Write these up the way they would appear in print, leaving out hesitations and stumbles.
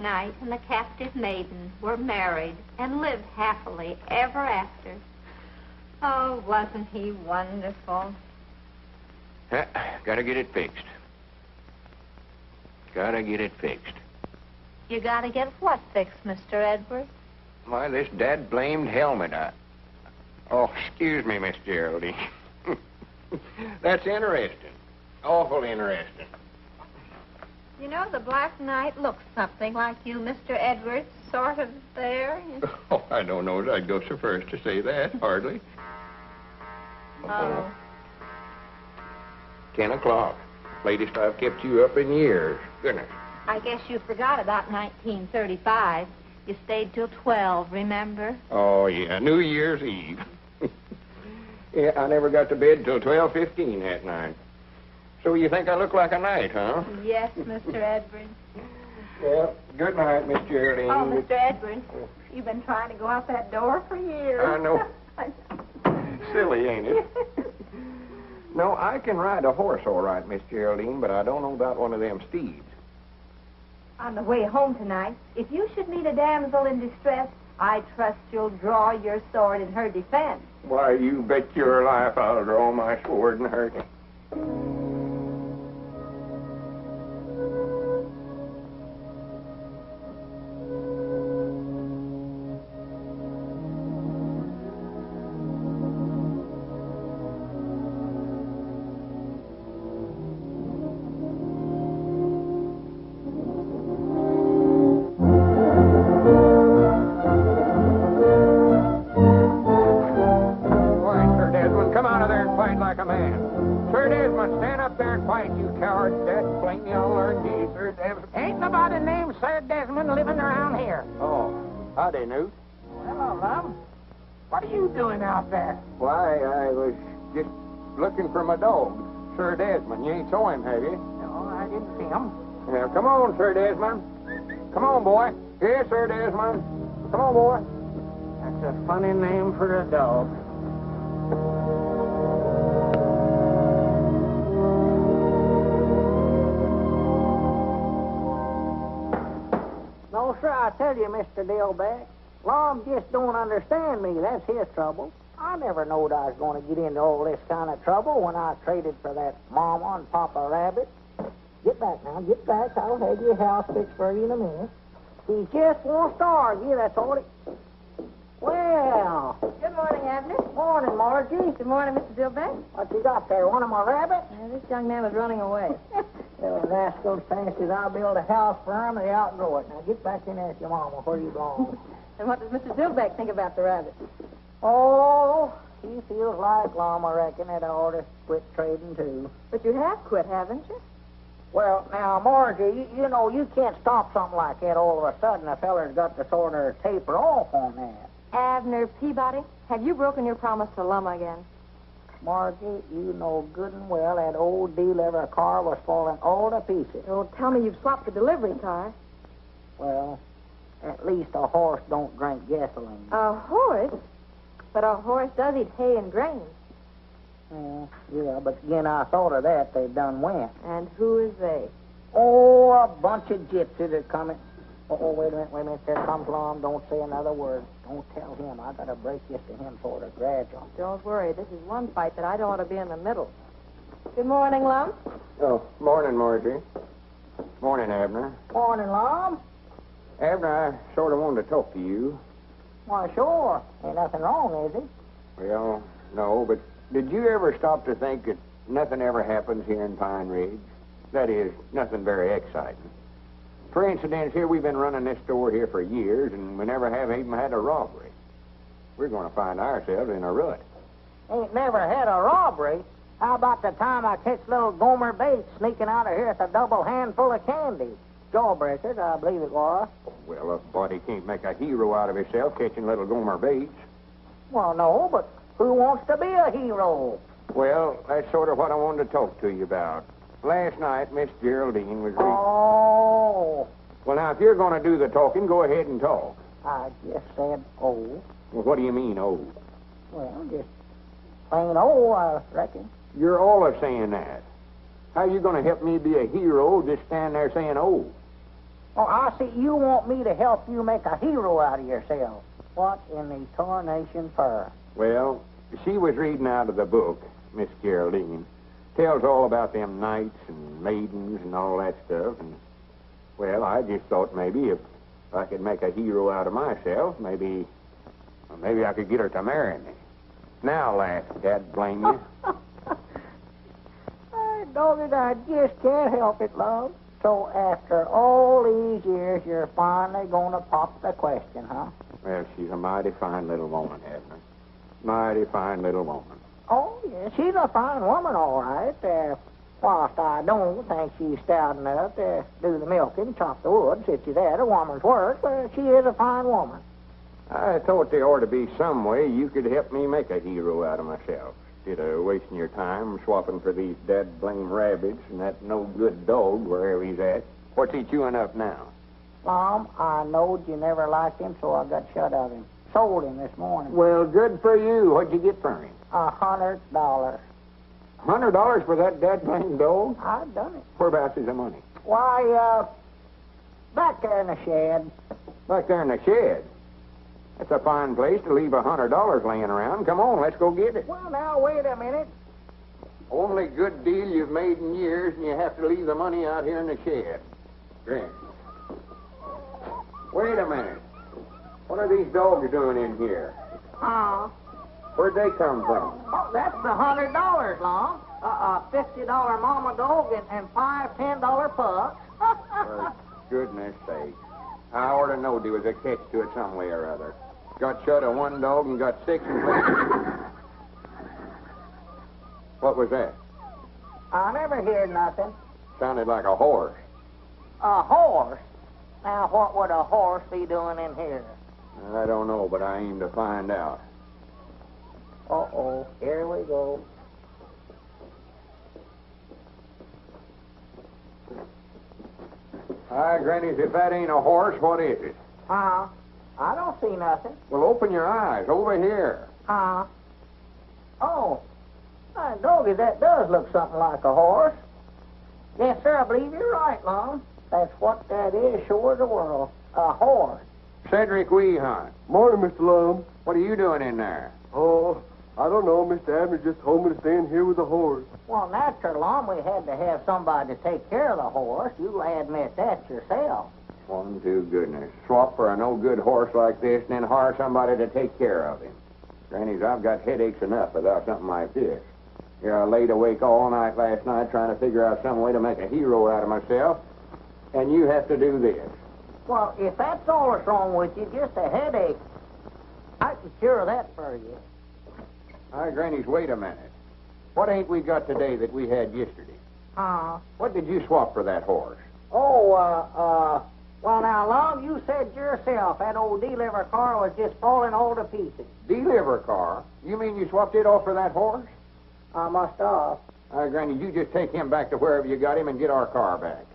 knight and the captive maiden were married and lived happily ever after. Oh, wasn't he wonderful? Gotta get it fixed. Gotta get it fixed. You gotta get what fixed, Mr. Edwards? Why, this dad-blamed helmet. Oh, excuse me, Miss Geraldine. That's interesting. Awful interesting. You know, the Black Knight looks something like you, Mr. Edwards, sort of there. Oh, I don't know as I'd go so far as to say that, hardly. Oh. 10 o'clock. Latest I've kept you up in years. Goodness. I guess you forgot about 1935. You stayed till 12, remember? Oh, yeah, New Year's Eve. Yeah, I never got to bed till 12:15 that night. So you think I look like a knight, huh? Yes, Mr. Edwards. Well, good night, Miss Geraldine. Oh, Mr. Edwards, you've been trying to go out that door for years. I know. Silly, ain't it? No, I can ride a horse all right, Miss Geraldine, but I don't know about one of them steeds. On the way home tonight, if you should meet a damsel in distress, I trust you'll draw your sword in her defense. Why, you bet your life I'll draw my sword and hurt him. Howdy, Newt. Hello, Lum. What are you doing out there? Why, I was just looking for my dog, Sir Desmond. You ain't saw him, have you? No, I didn't see him. Now, come on, Sir Desmond. Come on, boy. Here, Sir Desmond. Come on, boy. That's a funny name for a dog. No, sir, I tell you, Mr. Dillback, Lum just don't understand me. That's his trouble. I never knowed I was going to get into all this kind of trouble when I traded for that Mama and Papa Rabbit. Get back now, get back. I'll have your house fixed for you in a minute. He just wants to argue, that's all it... Well... Good morning, Abner. Morning, Margie. Good morning, Mr. Dillback. What you got there, one of my rabbits? This young man was running away. Well, rascals fancies I'll build a house for him and they outgrow it. Now get back in there with your mama. Where you belong? And what does Mr. Dillback think about the rabbit? Oh, he feels like Lum, I reckon, that I ought to quit trading, too. But you have quit, haven't you? Well, now, Margie, you know, you can't stop something like that all of a sudden. A feller's got to sort of taper off on that. Abner Peabody, have you broken your promise to Lum again? Margie, you know good and well that old delivery car was falling all to pieces. Don't tell me you've swapped the delivery car. Well, at least a horse don't drink gasoline. A horse? But a horse does eat hay and grain. Yeah, but again, I thought of that. They done went. And who is they? Oh, a bunch of gypsies are coming. Oh, wait a minute. There comes Lum. Don't say another word. Don't tell him. I got to break this to him sort of gradual. Don't worry. This is one fight that I don't want to be in the middle. Good morning, Lum. Oh, morning, Margie. Morning, Abner. Morning, Lum. Abner, I sort of wanted to talk to you. Why, sure. Ain't nothing wrong, is it? Well, no, but did you ever stop to think that nothing ever happens here in Pine Ridge? That is, nothing very exciting. For instance, here we've been running this store here for years, and we never have even had a robbery. We're going to find ourselves in a rut. Ain't never had a robbery. How about the time I catch little Gomer Bates sneaking out of here with a double handful of candy? Jawbreakers, I believe it was. Well, a body can't make a hero out of himself catching little Gomer Bates. Well, no, but who wants to be a hero? Well, that's sort of what I wanted to talk to you about. Last night, Miss Geraldine was... Oh. Well, now, if you're going to do the talking, go ahead and talk. I just said, oh. Well, what do you mean, oh? Well, just plain oh, I reckon. You're all of saying that. How are you going to help me be a hero just stand there saying oh? Oh, I see. You want me to help you make a hero out of yourself. What in the tarnation for? Well, she was reading out of the book, Miss Geraldine. Tells all about them knights and maidens and all that stuff. And, well, I just thought maybe if I could make a hero out of myself, maybe I could get her to marry me. Now, laugh, Dad, blame you. Doggy, I just can't help it, love. So after all these years, you're finally going to pop the question, huh? Well, she's a mighty fine little woman, Abner. Mighty fine little woman. Oh, yes, she's a fine woman, all right. Whilst I don't think she's stout enough to do the milking, chop the wood, such as that, a woman's work, but she is a fine woman. I thought there ought to be some way you could help me make a hero out of myself. Instead of wasting your time swapping for these dead-blame rabbits and that no-good dog wherever he's at. What's he chewing up now? Mom, I knowed you never liked him, so I got shut of him. Sold him this morning. Well, good for you. What'd you get for him? $100. $100 for that dead-blame dog? I've done it. Whereabouts is the money? Why, back there in the shed. Back there in the shed? That's a fine place to leave $100 laying around. Come on, let's go get it. Well, now, wait a minute. Only good deal you've made in years, and you have to leave the money out here in the shed. Grant. Wait a minute. What are these dogs doing in here? Where'd they come from? Oh, that's the $100, Lum. $50 mama dog and $5 $10 pups. For goodness sake. I ought to know there was a catch to it some way or other. Got shut of one dog and got 6 and What was that? I never heard nothing. Sounded like a horse. A horse? Now, what would a horse be doing in here? I don't know, but I aim to find out. Uh-oh, here we go. Hi, Grannies, if that ain't a horse, what is it? I don't see nothing. Well, open your eyes. Over here. Oh, doggy, that does look something like a horse. Yes, sir, I believe you're right, Lum. That's what that is, sure as the world. A horse. Cedric Weehunt. Morning, Mr. Lum. What are you doing in there? Oh, I don't know. Mr. Abner just told me to stay in here with the horse. Well, natural, Lum, we had to have somebody to take care of the horse. You'll admit that yourself. One to goodness. Swap for a no-good horse like this and then hire somebody to take care of him. Grannies, I've got headaches enough without something like this. Here, I laid awake all night last night trying to figure out some way to make a hero out of myself, and you have to do this. Well, if that's all that's wrong with you, just a headache, I can cure that for you. Hi, Grannies, wait a minute. What ain't we got today that we had yesterday? What did you swap for that horse? Well, now, Lum, you said yourself that old deliver car was just falling all to pieces. Deliver car? You mean you swapped it off for that horse? I must have. Granny, you just take him back to wherever you got him and get our car back.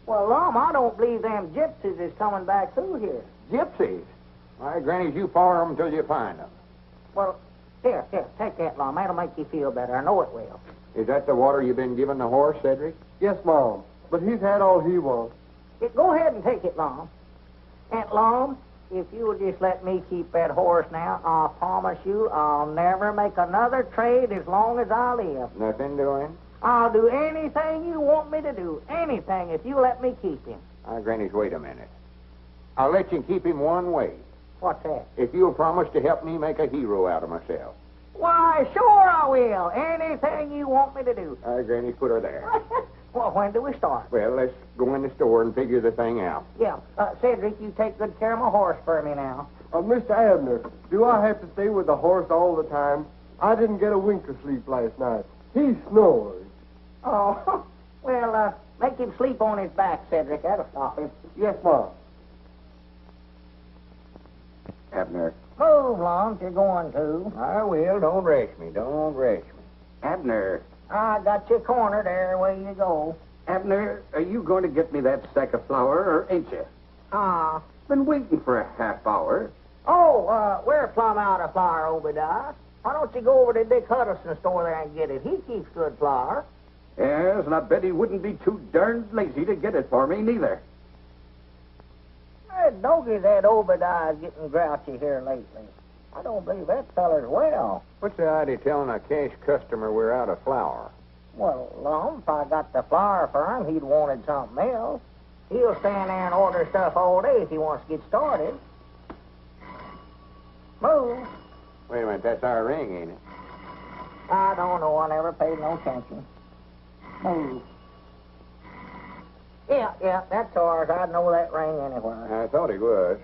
Well, Lum, I don't believe them gypsies is coming back through here. Gypsies? All right, Grannies, you follow them until you find them. Well, here, take that, Lum. That'll make you feel better. I know it will. Is that the water you've been giving the horse, Cedric? Yes, Mom. But he's had all he wants. Go ahead and take it, Lum. And, Lum, if you'll just let me keep that horse now, I promise you I'll never make another trade as long as I live. Nothing doing? I'll do anything you want me to do. Anything, if you let me keep him. Grannies, wait a minute. I'll let you keep him one way. What's that? If you'll promise to help me make a hero out of myself. Why, sure I will. Anything you want me to do. Grannies, put her there. Well, when do we start? Well, let's go in the store and figure the thing out. Yeah. Cedric, you take good care of my horse for me now. Mr. Abner, do I have to stay with the horse all the time? I didn't get a wink of sleep last night. He snores. Oh, well, make him sleep on his back, Cedric. That'll stop him. Yes, Mom. Abner. Move, Lum, if you're going to. I will. Don't rush me. Don't rush me. Abner. I got you cornered there. Away you go. Abner, are you going to get me that sack of flour, or ain't you? Been waiting for a half hour. Oh, we're plumb out of flour, Obadiah. Why don't you go over to Dick Huddleston's store there and get it? He keeps good flour. Yes, and I bet he wouldn't be too darned lazy to get it for me, neither. Doggy, that Obadiah's getting grouchy here lately. I don't believe that feller's well. What's the idea of telling a cash customer we're out of flour? Well, Lum, if I got the flour for him, he'd wanted something else. He'll stand there and order stuff all day if he wants to get started. Move. Wait a minute, that's our ring, ain't it? I don't know. I never paid no attention. Move. Yeah, that's ours. I'd know that ring anywhere. I thought it was.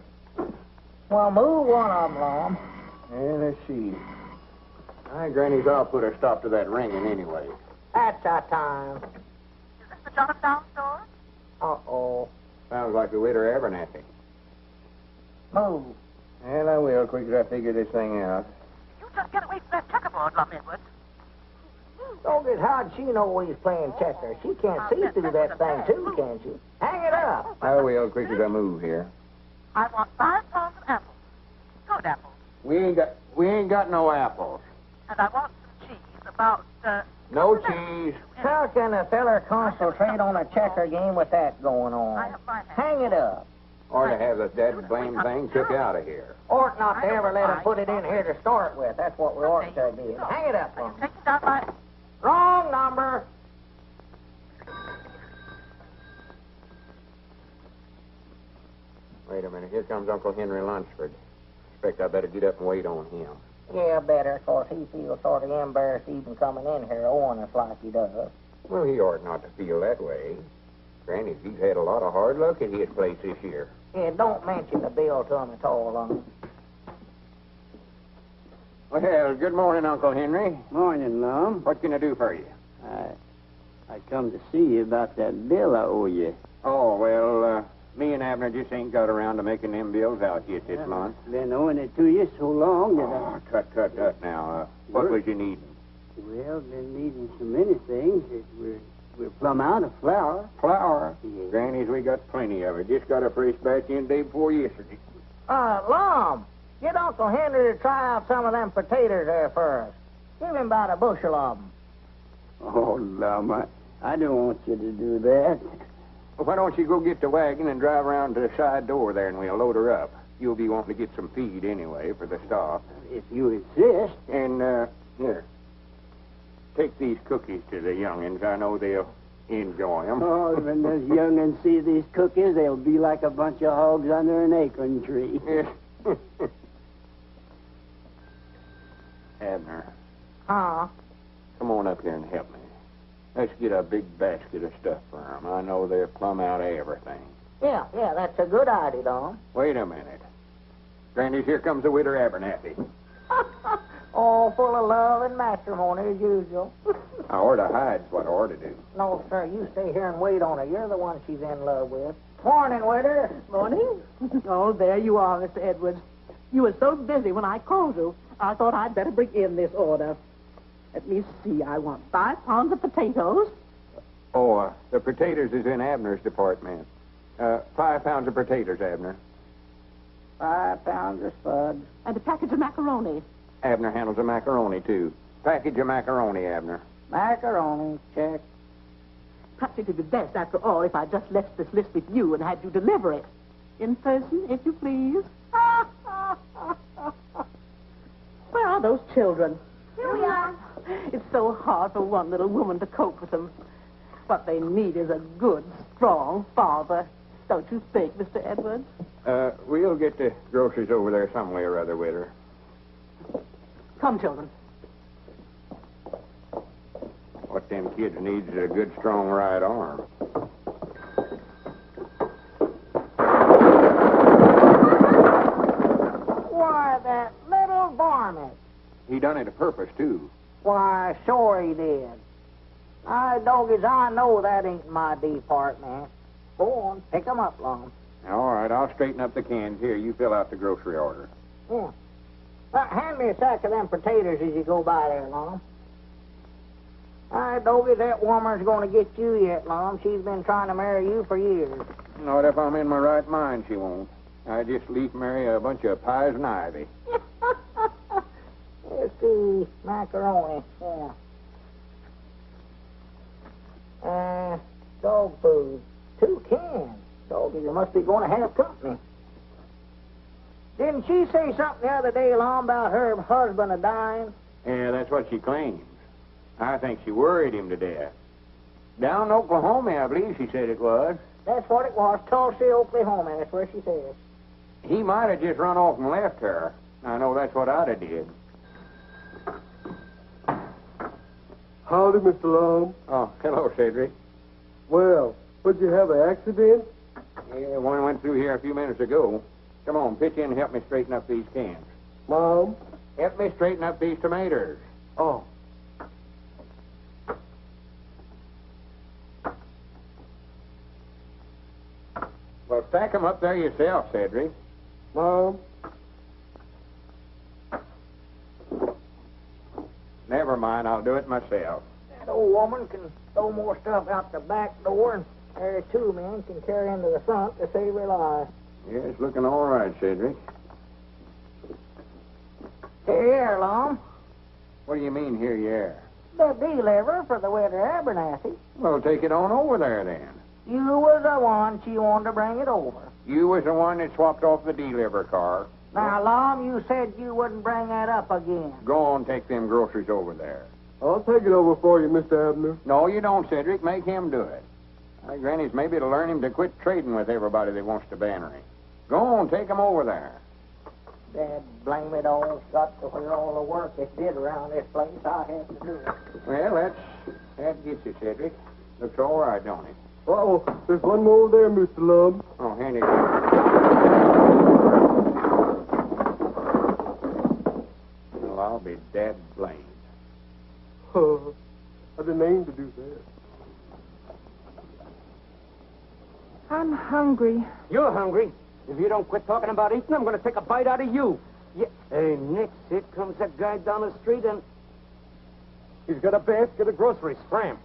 Well, move one of them, Lum. Yeah, let's see. Granny's I'll put a stop to that ringing anyway. That's our time. Is this the Jot-em-Down store? Uh-oh. Sounds like the Widder Abernathy. Move. Well, I will, quick as I figure this thing out. You just get away from that checkerboard, Lum Edwards. Doggy, how'd she know he's playing checkers? She can't see through that thing, too, can she? Hang it up. I will, quick as I move here. I want 5 pounds of apples. Good apples. We ain't got no apples. And I want some cheese, about, No cheese. How can a feller concentrate on a checker game with that going on? Hang it up. Or to have the dead blame thing took out of here. Ought not to ever let him put it in here to start with. That's what we ought to do. Hang it up, Lum. Take it down my... Wrong number. Wait a minute, here comes Uncle Henry Lunsford. Expect I better get up and wait on him. Yeah, better, 'cause he feels sort of embarrassed even coming in here owing us like he does. Well, he ought not to feel that way. Granny, he's had a lot of hard luck at his place this year. Yeah, don't mention the bill to him at all, Lum. Well, good morning, Uncle Henry. Morning, Lum. What can I do for you? I come to see you about that bill I owe you. Oh, well, me and Abner just ain't got around to making them bills out yet this month. Been owing it to you so long that Oh, cut now. What was you needing? Well, been needing so many things that we're plumb out of flour. Flour. Yeah. Granny's, we got plenty of it. Just got a fresh batch in day before yesterday. Lum, get Uncle Henry to try out some of them potatoes there first. Give him about a bushel of them. Oh, Lum, I don't want you to do that. Well, why don't you go get the wagon and drive around to the side door there and we'll load her up. You'll be wanting to get some feed anyway for the stock. If you insist. And, here. Take these cookies to the youngins. I know they'll enjoy them. Oh, when those young'uns see these cookies, they'll be like a bunch of hogs under an acorn tree. Abner, Huh? come on up here and help me. Let's get a big basket of stuff for them. I know they're plumb out of everything. Yeah, that's a good idea, Lum. Wait a minute. Granny's, here comes the Widder Abernathy. Oh, full of love and matrimony as usual. I ought to hide's what I ought to do. No, sir, you stay here and wait on her. You're the one she's in love with. Morning, Widder. Morning. Oh, there you are, Mr. Edwards. You were so busy when I called you, I thought I'd better bring in this order. Let me see. I want 5 pounds of potatoes. Oh, the potatoes is in Abner's department. 5 pounds of potatoes, Abner. 5 pounds of spuds. And a package of macaroni. Abner handles the macaroni, too. Package of macaroni, Abner. Macaroni, check. Perhaps it would be best, after all, if I just left this list with you and had you deliver it. In person, if you please. Where are those children? Here we are. It's so hard for one little woman to cope with them. What they need is a good, strong father. Don't you think, Mr. Edwards? We'll get the groceries over there some way or other with her. Come, children. What them kids needs is a good, strong right arm. Why, that little varmint. He done it a purpose, too. Why, sure he did. Doggies, I know that ain't my department. Go on, pick 'em up, Lum. All right, I'll straighten up the cans. Here, you fill out the grocery order. Yeah. Hand me a sack of them potatoes as you go by there, Lum. Doggy, that woman's going to get you yet, Lum. She's been trying to marry you for years. Not if I'm in my right mind, she won't. I just leave marry a bunch of pies and ivy. Let's see, macaroni, yeah. Dog food, 2 cans. Doggy, you must be going to have company. Didn't she say something the other day, Lum, about her husband a-dying? Yeah, that's what she claims. I think she worried him to death. Down in Oklahoma, I believe she said it was. That's what it was, Tulsa, Oklahoma. That's where she says. He might have just run off and left her. I know that's what I'd have did. Howdy, Mr. Lum. Oh, hello, Cedric. Well, would you have an accident? Yeah, one went through here a few minutes ago. Come on, pitch in and help me straighten up these cans. Mom? Help me straighten up these tomatoes. Oh. Well, stack 'em up there yourself, Cedric. Mom? Never mind, I'll do it myself. That old woman can throw more stuff out the back door, and there two men can carry into the front to save her life. Yeah, it's looking all right, Cedric. Here, Lum. What do you mean, here you are? The deliver for the Widder Abernathy. Well, take it on over there, then. You was the one she wanted to bring it over. You was the one that swapped off the deliver car. Now, Lum, you said you wouldn't bring that up again. Go on, take them groceries over there. I'll take it over for you, Mr. Abner. No, you don't, Cedric. Make him do it. Granny's maybe to learn him to quit trading with everybody that wants to banner him. Go on, take him over there. Dad, blame it all. Got to where all the work is did around this place. I have to do it. Well, that gets you, Cedric. Looks all right, don't it? Uh-oh, there's one more there, Mr. Lum. Oh, hand it. Well, I'll be dead blamed. I didn't aim to do that. I'm hungry. You're hungry. If you don't quit talking about eating, I'm going to take a bite out of you. Yeah. Hey, next, here comes that guy down the street, and he's got a basket of groceries. Scram.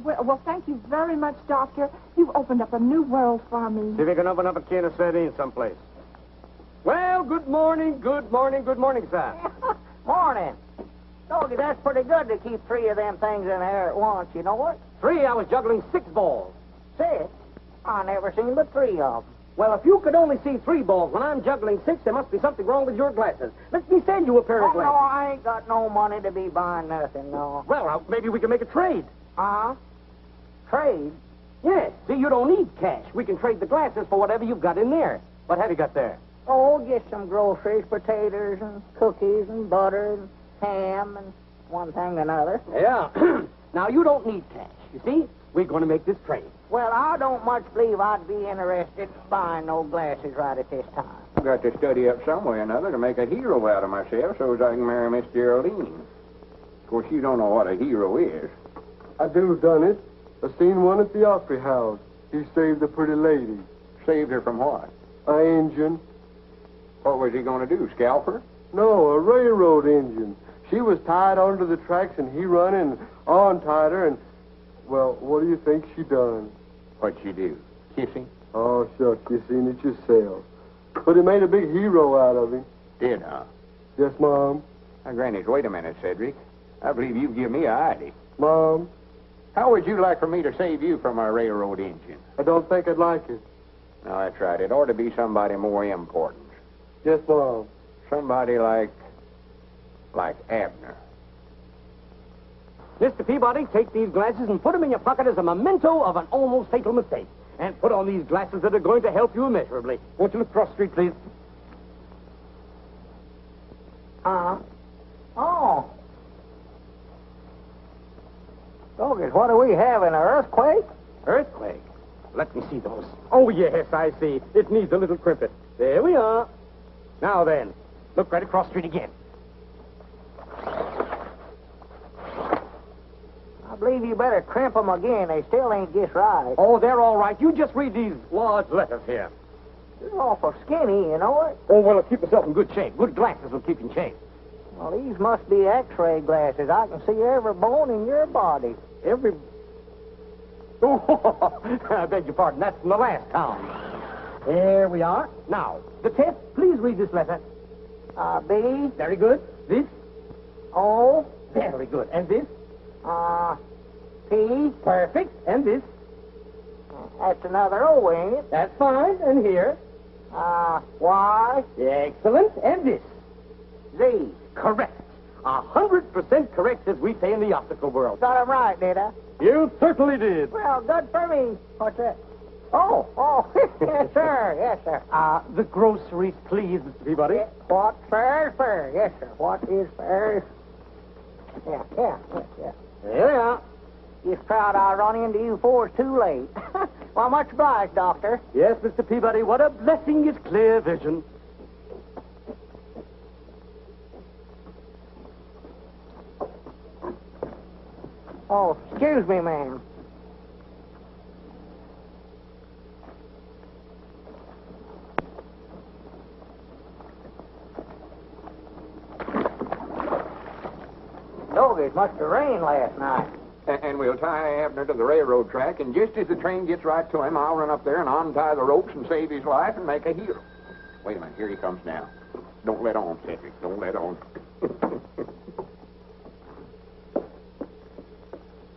Well, thank you very much, Doctor. You've opened up a new world for me. See if you can open up a can of sardines someplace. Well, good morning, sir. Morning. Doggy, that's pretty good to keep three of them things in the air at once, you know what? 3, I was juggling 6 balls. 6? I never seen but 3 of them. Well, if you could only see 3 balls when I'm juggling 6, there must be something wrong with your glasses. Let me send you a pair of Oh, no, glasses. I ain't got no money to be buying nothing, no. Well, maybe we can make a trade. Trade? Yes. See, you don't need cash. We can trade the glasses for whatever you've got in there. What have you got there? Oh, get some groceries, potatoes and cookies and butter and ham and one thing and another. Yeah. Now, you don't need cash. You see, we're going to make this trade. Well, I don't much believe I'd be interested in buying no glasses right at this time. I've got to study up some way or another to make a hero out of myself so as I can marry Miss Geraldine. Of course, you don't know what a hero is. I do done it. I seen one at the Opry House. He saved a pretty lady. Saved her from what? A engine. What was he going to do, scalp her? No, a railroad engine. She was tied onto the tracks, and he run and untied her, and, well, what do you think she done? What'd she do? Kiss him? Oh, shucks, you seen it yourself. But it made a big hero out of him. Did, huh? Yes, Mom. Now, Granny, wait a minute, Cedric. I believe you give me a idea. Mom, How would you like for me to save you from a railroad engine? I don't think I'd like it. No, that's right. It ought to be somebody more important. Yes, Mom. Somebody like Abner. Mr. Peabody, take these glasses and put them in your pocket as a memento of an almost fatal mistake. And put on these glasses that are going to help you immeasurably. Won't you look across the street, please? Oh. Doggers, what do we have, an earthquake? Earthquake? Let me see those. Oh, yes, I see. It needs a little crimpet. There we are. Now then, look right across the street again. I believe you better crimp them again. They still ain't just right. Oh, they're all right. You just read these large letters here. They're awful skinny, you know it? Oh, well, keep yourself in good shape. Good glasses will keep you in shape. Well, these must be x-ray glasses. I can see every bone in your body. Every... Oh, I beg your pardon. That's from the last town. There we are. Now, the test, please read this letter. B. Very good. This? O. Very good. And this? P. Perfect. And this? That's another O, ain't it? That's fine. And here? Y. Excellent. And this? Z. Correct. 100% correct, as we say in the optical world. Got it right, did I? You certainly did. Well, good for me. What's that? Oh, yes, sir. Yes, sir. The groceries, please, Mr. Peabody. What's fair is fair. Yes, sir. What is fair is... Yeah. There they are. Just proud I run into you before it's too late. Well, much obliged, Doctor. Yes, Mr. Peabody, what a blessing is clear vision. Oh, excuse me, ma'am. Dog, it must have rained last night. And we'll tie Abner to the railroad track, and just as the train gets right to him, I'll run up there and untie the ropes and save his life and make a hero. Wait a minute, here he comes now. Don't let on, Cedric. Don't let on.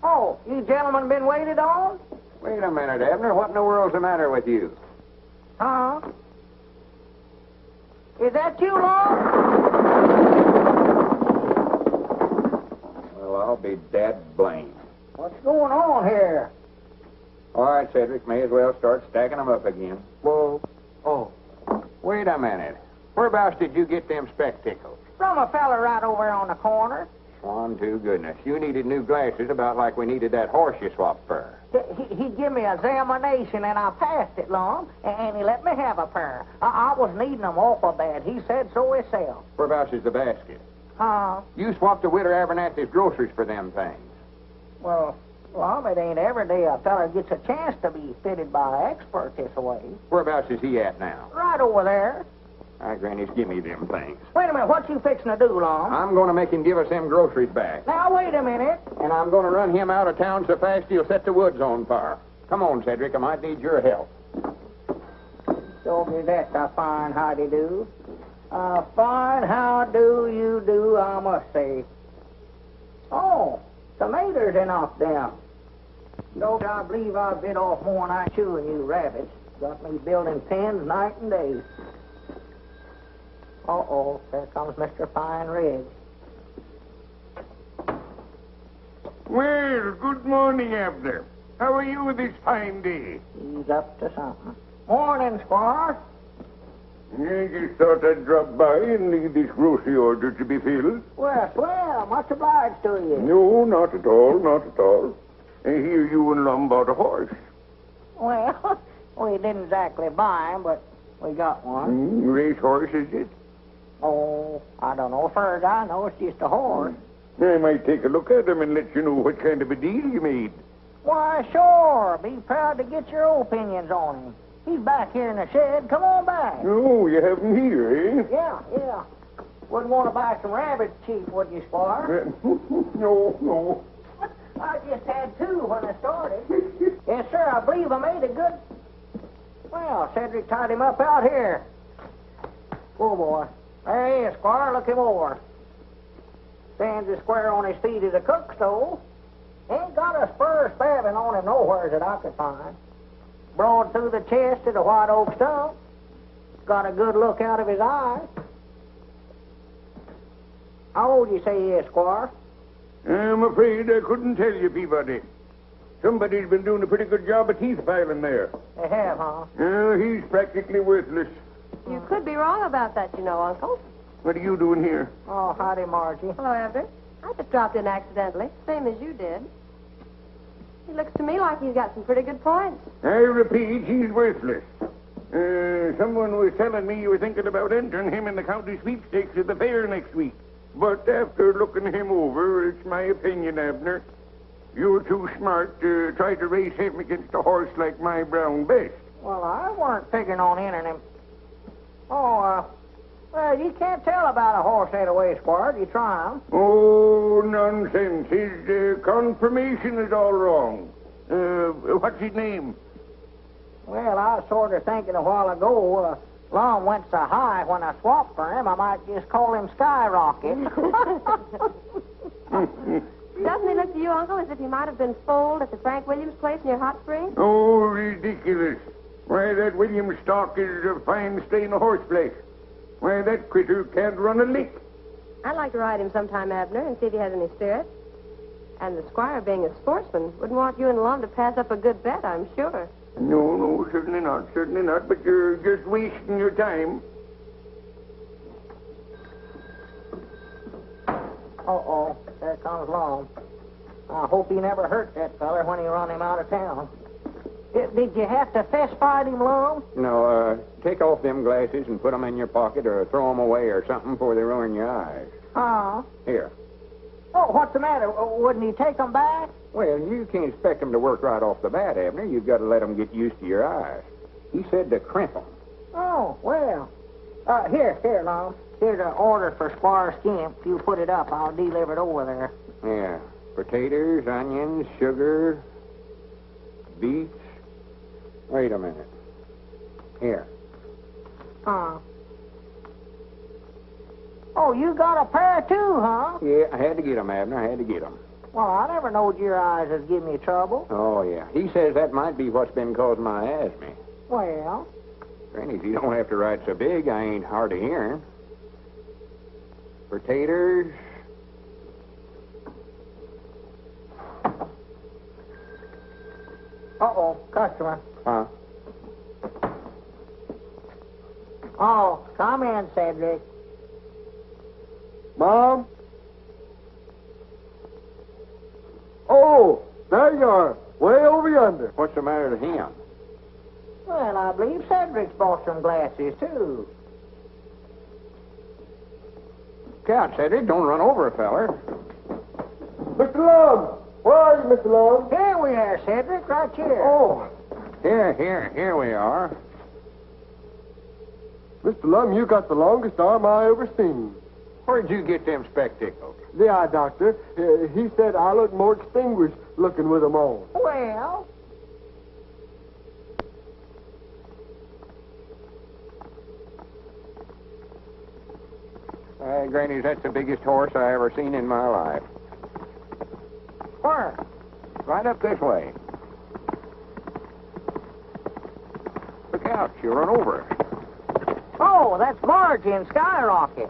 Oh, you gentlemen been waited on? Wait a minute, Abner. What in the world's the matter with you? Huh? Is that you, Lauck? Well, I'll be dad blamed. What's going on here? All right, Cedric, may as well start stacking them up again. Well, oh. Wait a minute. Whereabouts did you get them spectacles? From a fella right over on the corner. Swan to goodness. You needed new glasses about like we needed that horse you swapped for. He give me an examination, and I passed it, Lum, and he let me have a pair. I was needing them awful bad. He said so himself. Whereabouts is the basket? Huh? You swapped the Widder Abernathy's groceries for them things. Well, Lum, it ain't every day a fella gets a chance to be fitted by an expert this way. Whereabouts is he at now? Right over there. Hi, Granny's, give me them things. Wait a minute, what you fixing to do, Lum? I'm going to make him give us them groceries back. Now, wait a minute. And I'm going to run him out of town so fast he'll set the woods on fire. Come on, Cedric, I might need your help. Doggy, that's a fine howdy-do. A fine how-do you do, I must say. Oh, tomatoes enough down. Dog, I believe I bit off more than I chewing you rabbits. Got me building pens night and day. Uh-oh, there comes Mr. Pine Ridge. Well, good morning, Abner. How are you this fine day? He's up to something. Morning, Squire. I just thought I'd drop by and leave this grocery order to be filled. Well, swell. Much obliged to you. No, not at all, not at all. I hear you and Lum bought a horse. Well, we didn't exactly buy him, but we got one. Race horse, is it? Oh, I don't know. Far as I know, it's just a horse. I might take a look at him and let you know what kind of a deal you made. Why, sure. Be proud to get your opinions on him. He's back here in the shed. Come on back. Oh, you have him here, eh? Yeah. Wouldn't want to buy some rabbits cheap, would you, Squire? No. I just had two when I started. Yes, sir, I believe I made a good... Well, Cedric tied him up out here. Oh, boy. There he is, Squire. Look him over. Stands as square on his feet as a cook stove. Ain't got a spur spabbing on him nowhere that I could find. Broad through the chest to the white oak stump. Got a good look out of his eyes. How old you say he is, Squire? I'm afraid I couldn't tell you, Peabody. Somebody's been doing a pretty good job of teeth filing there. They have, huh? He's practically worthless. You could be wrong about that, you know, Uncle. What are you doing here? Oh, howdy, Margie. Hello, Abner. I just dropped in accidentally, same as you did. It looks to me like he's got some pretty good points. I repeat, he's worthless. Someone was telling me you were thinking about entering him in the county sweepstakes at the fair next week. But after looking him over, it's my opinion, Abner, you're too smart to try to race him against a horse like my brown best. Well, I weren't figuring on entering him. Oh, well, you can't tell about a horse that way, Squire. You try him. Oh, nonsense. His confirmation is all wrong. What's his name? Well, I was sort of thinking a while ago, Lum went so high when I swapped for him, I might just call him Skyrocket. Doesn't he look to you, Uncle, as if he might have been foaled at the Frank Williams place near Hot Springs? Oh, ridiculous. Why, that William stock is a fine strain of horseflesh. Why, that critter can't run a lick. I'd like to ride him sometime, Abner, and see if he has any spirit. And the squire, being a sportsman, wouldn't want you and Lum to pass up a good bet, I'm sure. No, certainly not, but you're just wasting your time. Uh-oh, there comes Lum. I hope he never hurt that feller when he run him out of town. Did you have to fist fight him, Lum? No, take off them glasses and put them in your pocket or throw them away or something before they ruin your eyes. Huh? Here. Oh, what's the matter? Wouldn't he take them back? Well, you can't expect them to work right off the bat, Abner. You've got to let them get used to your eyes. He said to crimp them. Oh, well. Here, Lum. Here's an order for Squire Skimp. If you put it up, I'll deliver it over there. Yeah. Potatoes, onions, sugar, beets. Wait a minute. Here. Huh? Oh, you got a pair too, huh? Yeah, I had to get them, Abner. I had to get them. Well, I never knowed your eyes was giving you trouble. Oh, yeah. He says that might be what's been causing my asthma. Well? Granny, you don't have to ride so big. I ain't hard of hearing. Potatoes. Uh-oh, customer. Huh? Oh, come in, Cedric. Mom? Oh, there you are, way over yonder. What's the matter with him? Well, I believe Cedric's bought some glasses, too. God, Cedric, don't run over a feller. Mr. Lum! Where are you, Mr. Lum? Here we are, Cedric, right here. Oh, Here we are. Mr. Lum, you got the longest arm I ever seen. Where'd you get them spectacles? The eye doctor, he said I look more distinguished looking with them on. Well, Granny, that's the biggest horse I ever seen in my life. where? Right up this way. Look out, she'll run over us. Oh, that's Margie and Skyrocket.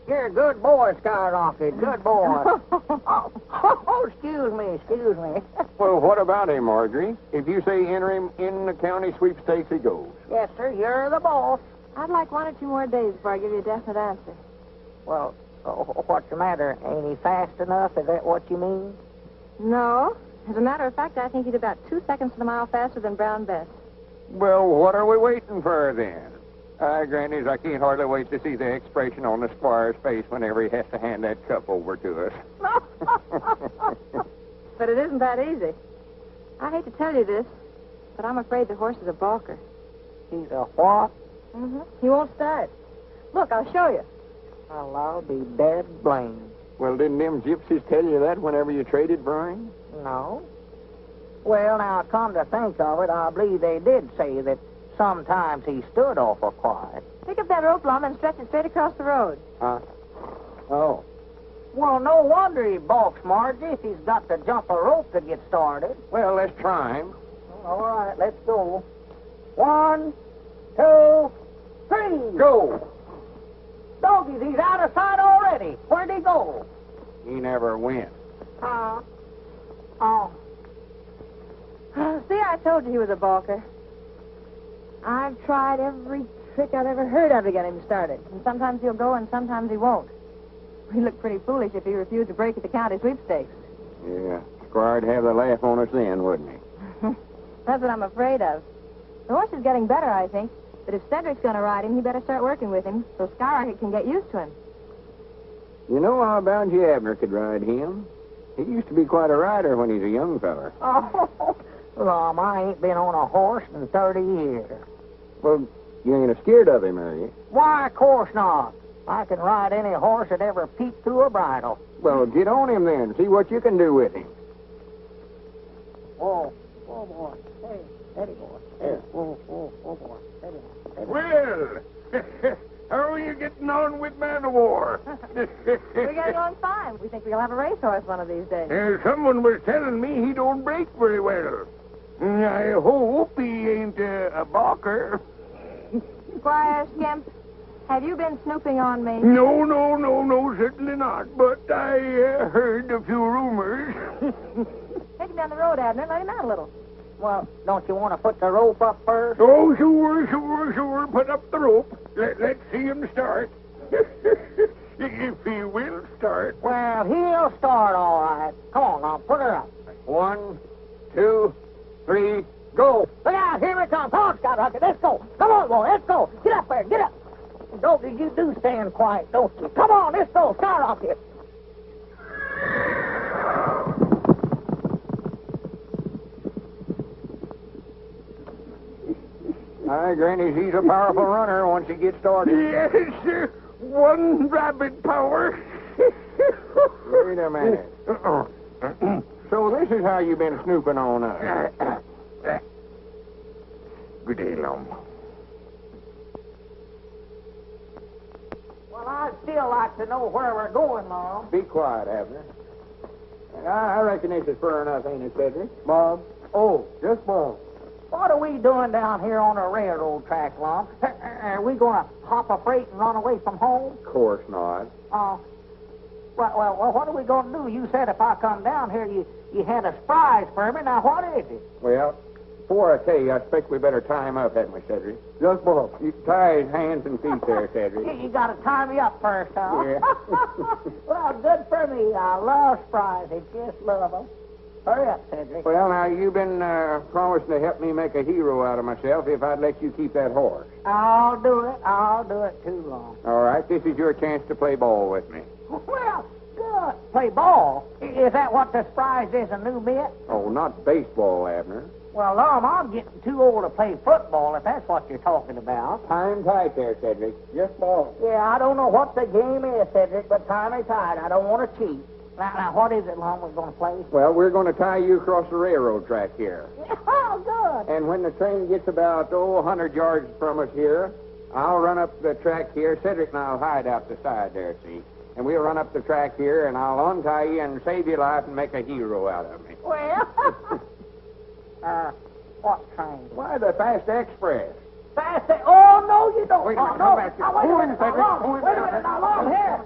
You're a good boy, Skyrocket. Good boy. oh, excuse me. Well, what about him, Marjorie? If you say enter him in the county sweepstakes, he goes. Yes, sir, you're the boss. I'd like 1 or 2 more days before I give you a definite answer. Well, what's the matter? Ain't he fast enough? Is that what you mean? No. As a matter of fact, I think he's about 2 seconds to the mile faster than Brown Bess. Well, what are we waiting for then? Grannies, I can't hardly wait to see the expression on the squire's face whenever he has to hand that cup over to us. But it isn't that easy. I hate to tell you this, but I'm afraid the horse is a balker. He's a what? Mm-hmm. He won't start. Look, I'll show you. Well, I'll be dead blamed. Well, didn't them gypsies tell you that whenever you traded for him? No. Well, now, come to think of it, I believe they did say that sometimes he stood awful quiet. Pick up that rope, Lum, and stretch it straight across the road. Huh? Oh. Well, no wonder he balks, Margie, if he's got to jump a rope to get started. Well, let's try him. All right, let's go. 1, 2, 3. Go! Doggies, he's out of sight already. Where'd he go? He never went. Oh. See, I told you he was a balker. I've tried every trick I've ever heard of to get him started. And sometimes he'll go and sometimes he won't. He'd look pretty foolish if he refused to break at the county sweepstakes. Yeah, Squire'd have the laugh on us then, wouldn't he? That's what I'm afraid of. The horse is getting better, I think. But if Cedric's going to ride him, he better start working with him so Skyrocket can get used to him. You know, I'll bound you Abner could ride him. He used to be quite a rider when he's a young feller. Oh, Lum, I ain't been on a horse in 30 years. Well, you ain't scared of him, are you? Why, of course not. I can ride any horse that ever peeped through a bridle. Well, get on him then. See what you can do with him. Oh, boy. Hey, steady, boy. Steady. Oh, boy. Steady. Well, how are you getting on with man-o-war? We're getting on fine. We think think we'll have a racehorse one of these days. Someone was telling me he don't break very well. I hope he ain't a balker. Squire Skimp, have you been snooping on me? No, certainly not. But I heard a few rumors. Take him down the road, Abner. Let him out a little. Well, don't you want to put the rope up first? Oh, sure. Put up the rope. Let's see him start. If he will start. Well, he'll start all right. Come on, now, put her up. 1, 2, 3, go. Look out, here it comes. On, Skyrocket, let's go. Come on, boy, let's go. Get up there, get up. Don't you do stand quiet, don't you? Come on, let's go, Skyrocket. Hi, Granny, he's a powerful runner once he gets started. Yes, sir. One rabbit power. Wait a minute. So this is how you've been snooping on us. Good day, Lum. Well, I'd still like to know where we're going, Mom. Be quiet, Abner. I reckon this is fur enough, ain't it, Cedric? Mom? Oh, yes, Mom. What are we doing down here on a railroad track, Mom? Are we going to hop a freight and run away from home? Of course not. Well, what are we going to do? You said if I come down here, you had a surprise for me. Now, what is it? Well, before I tell you, I expect we better tie him up, hadn't we, Cedric? Yes, Mom. You tie his hands and feet there, Cedric. You got to tie me up first, huh? Yeah. Well, good for me. I love surprises. Just love them. Hurry up, Cedric. Well, now, you've been promising to help me make a hero out of myself if I'd let you keep that horse. I'll do it. I'll do it too long. All right, this is your chance to play ball with me. Well, good. Play ball? Is that what the surprise is, a new mitt? Oh, not baseball, Abner. Well, Lum, I'm getting too old to play football, if that's what you're talking about. Tie him tight there, Cedric. Yes, Mom. Yeah, I don't know what the game is, Cedric, but tie me tight. I don't want to cheat. Now, what is it, Lum, we're going to play? Well, we're going to tie you across the railroad track here. Oh, good. And when the train gets about, 100 yards from us here, I'll run up the track here. Cedric and I'll hide out the side there, see? And we'll run up the track here, and I'll untie you and save your life and make a hero out of me. Well, what train? Why, the Fast Express. Fast? Oh, no, you don't. Wait a minute, no. come back here. Now, wait a Hold minute, him, Cedric. now, Hold him wait a down. minute, now, Lum, here.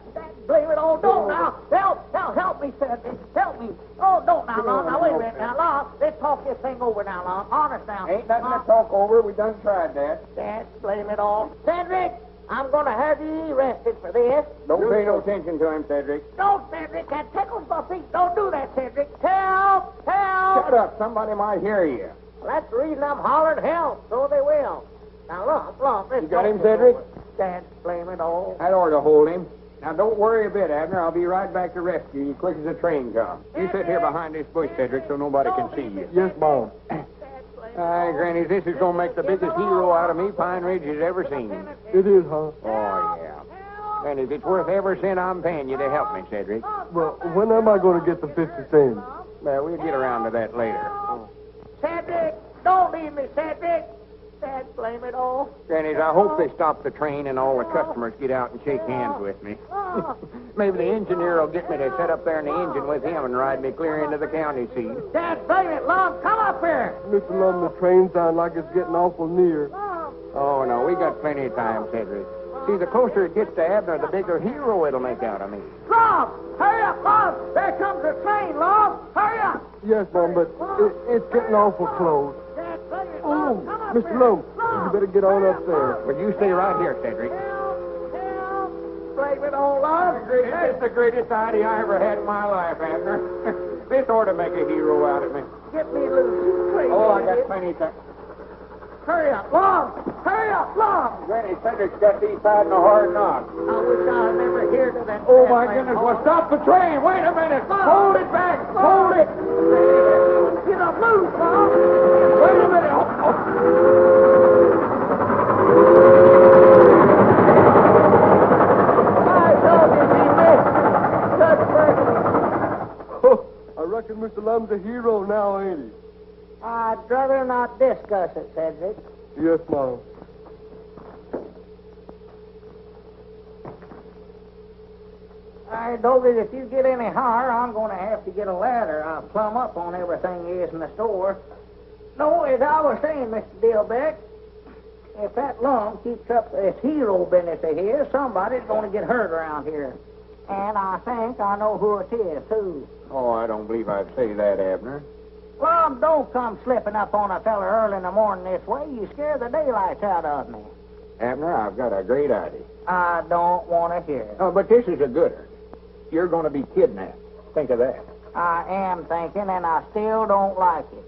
Blame it all. Don't now. Help me, Cedric. Help me. Oh, don't now, Lum. Now, wait a minute. Now, Lum, let's talk this thing over now, Lum. Honest now. Ain't nothing to talk over. We done tried that. Dad, blame it all. Cedric, I'm going to have you arrested for this. Don't pay no attention to him, Cedric. Don't, Cedric. That tickles my feet. Don't do that, Cedric. Help! Shut up. Somebody might hear you. Well, that's the reason I'm hollering help. So they will. Now, Lum, let's You got talk him, this Cedric? over. Dad, blame it all. That ought to hold him. Now, don't worry a bit, Abner. I'll be right back to rescue you quick as the train comes. You sit here behind this bush, Cedric, so nobody can see you. Yes, Mom. Aye, Granny, this is going to make the biggest hero out of me Pine Ridge has ever seen. It is, huh? Oh, yeah. And if it's worth every cent I'm paying you to help me, Cedric. Well, when am I going to get the 50 cents? Well, we'll get around to that later. Cedric, don't leave me, Cedric. Dad, blame it all. Grannies, I hope they stop the train and all the customers get out and shake hands with me. Maybe the engineer will get me to sit up there in the engine with him and ride me clear into the county seat. Dad, blame it, Lum. Come up here. Mr. Lum, the train sounds like it's getting awful near. Oh, no, we got plenty of time, Cedric. See, the closer it gets to Abner, the bigger hero it'll make out of me. Lum, hurry up, Lum. There comes the train, Lum. Hurry up. Yes, Mom, but it's getting awful close. Dad, blame it, Oh, Lum. Come up Mr. here. Lum, you better get on up there. But you stay right here, Cedric. Help. Blame it all, Lum. That's the greatest idea I ever had in my life, Abner. This ought to make a hero out of me. Get me loose, you crazy Oh, I got idiot. plenty of time. Hurry up, Lum. Hurry up, Lum. Granny, Cedric's got these fighting a hard knock. I wish I had never here to that. Oh, my goodness. Well, stop the train. Wait a minute. Hold it back. Hold it. Get up loose, Lum. Wait a minute. I told you he missed. Good for Oh, I reckon Mr. Lum's a hero now, ain't he? I'd rather not discuss it, Cedric. Yes, Mom. I told you if you get any higher, I'm going to have to get a ladder. I'll plumb up on everything is in the store. No, as I was saying, Mr. Dillbeck, if that Lum keeps up this hero business of his, somebody's going to get hurt around here. And I think I know who it is, too. Oh, I don't believe I'd say that, Abner. Lum, don't come slipping up on a feller early in the morning this way. You scare the daylights out of me. Abner, I've got a great idea. I don't want to hear it. Oh, but this is a good one. You're going to be kidnapped. Think of that. I am thinking, and I still don't like it.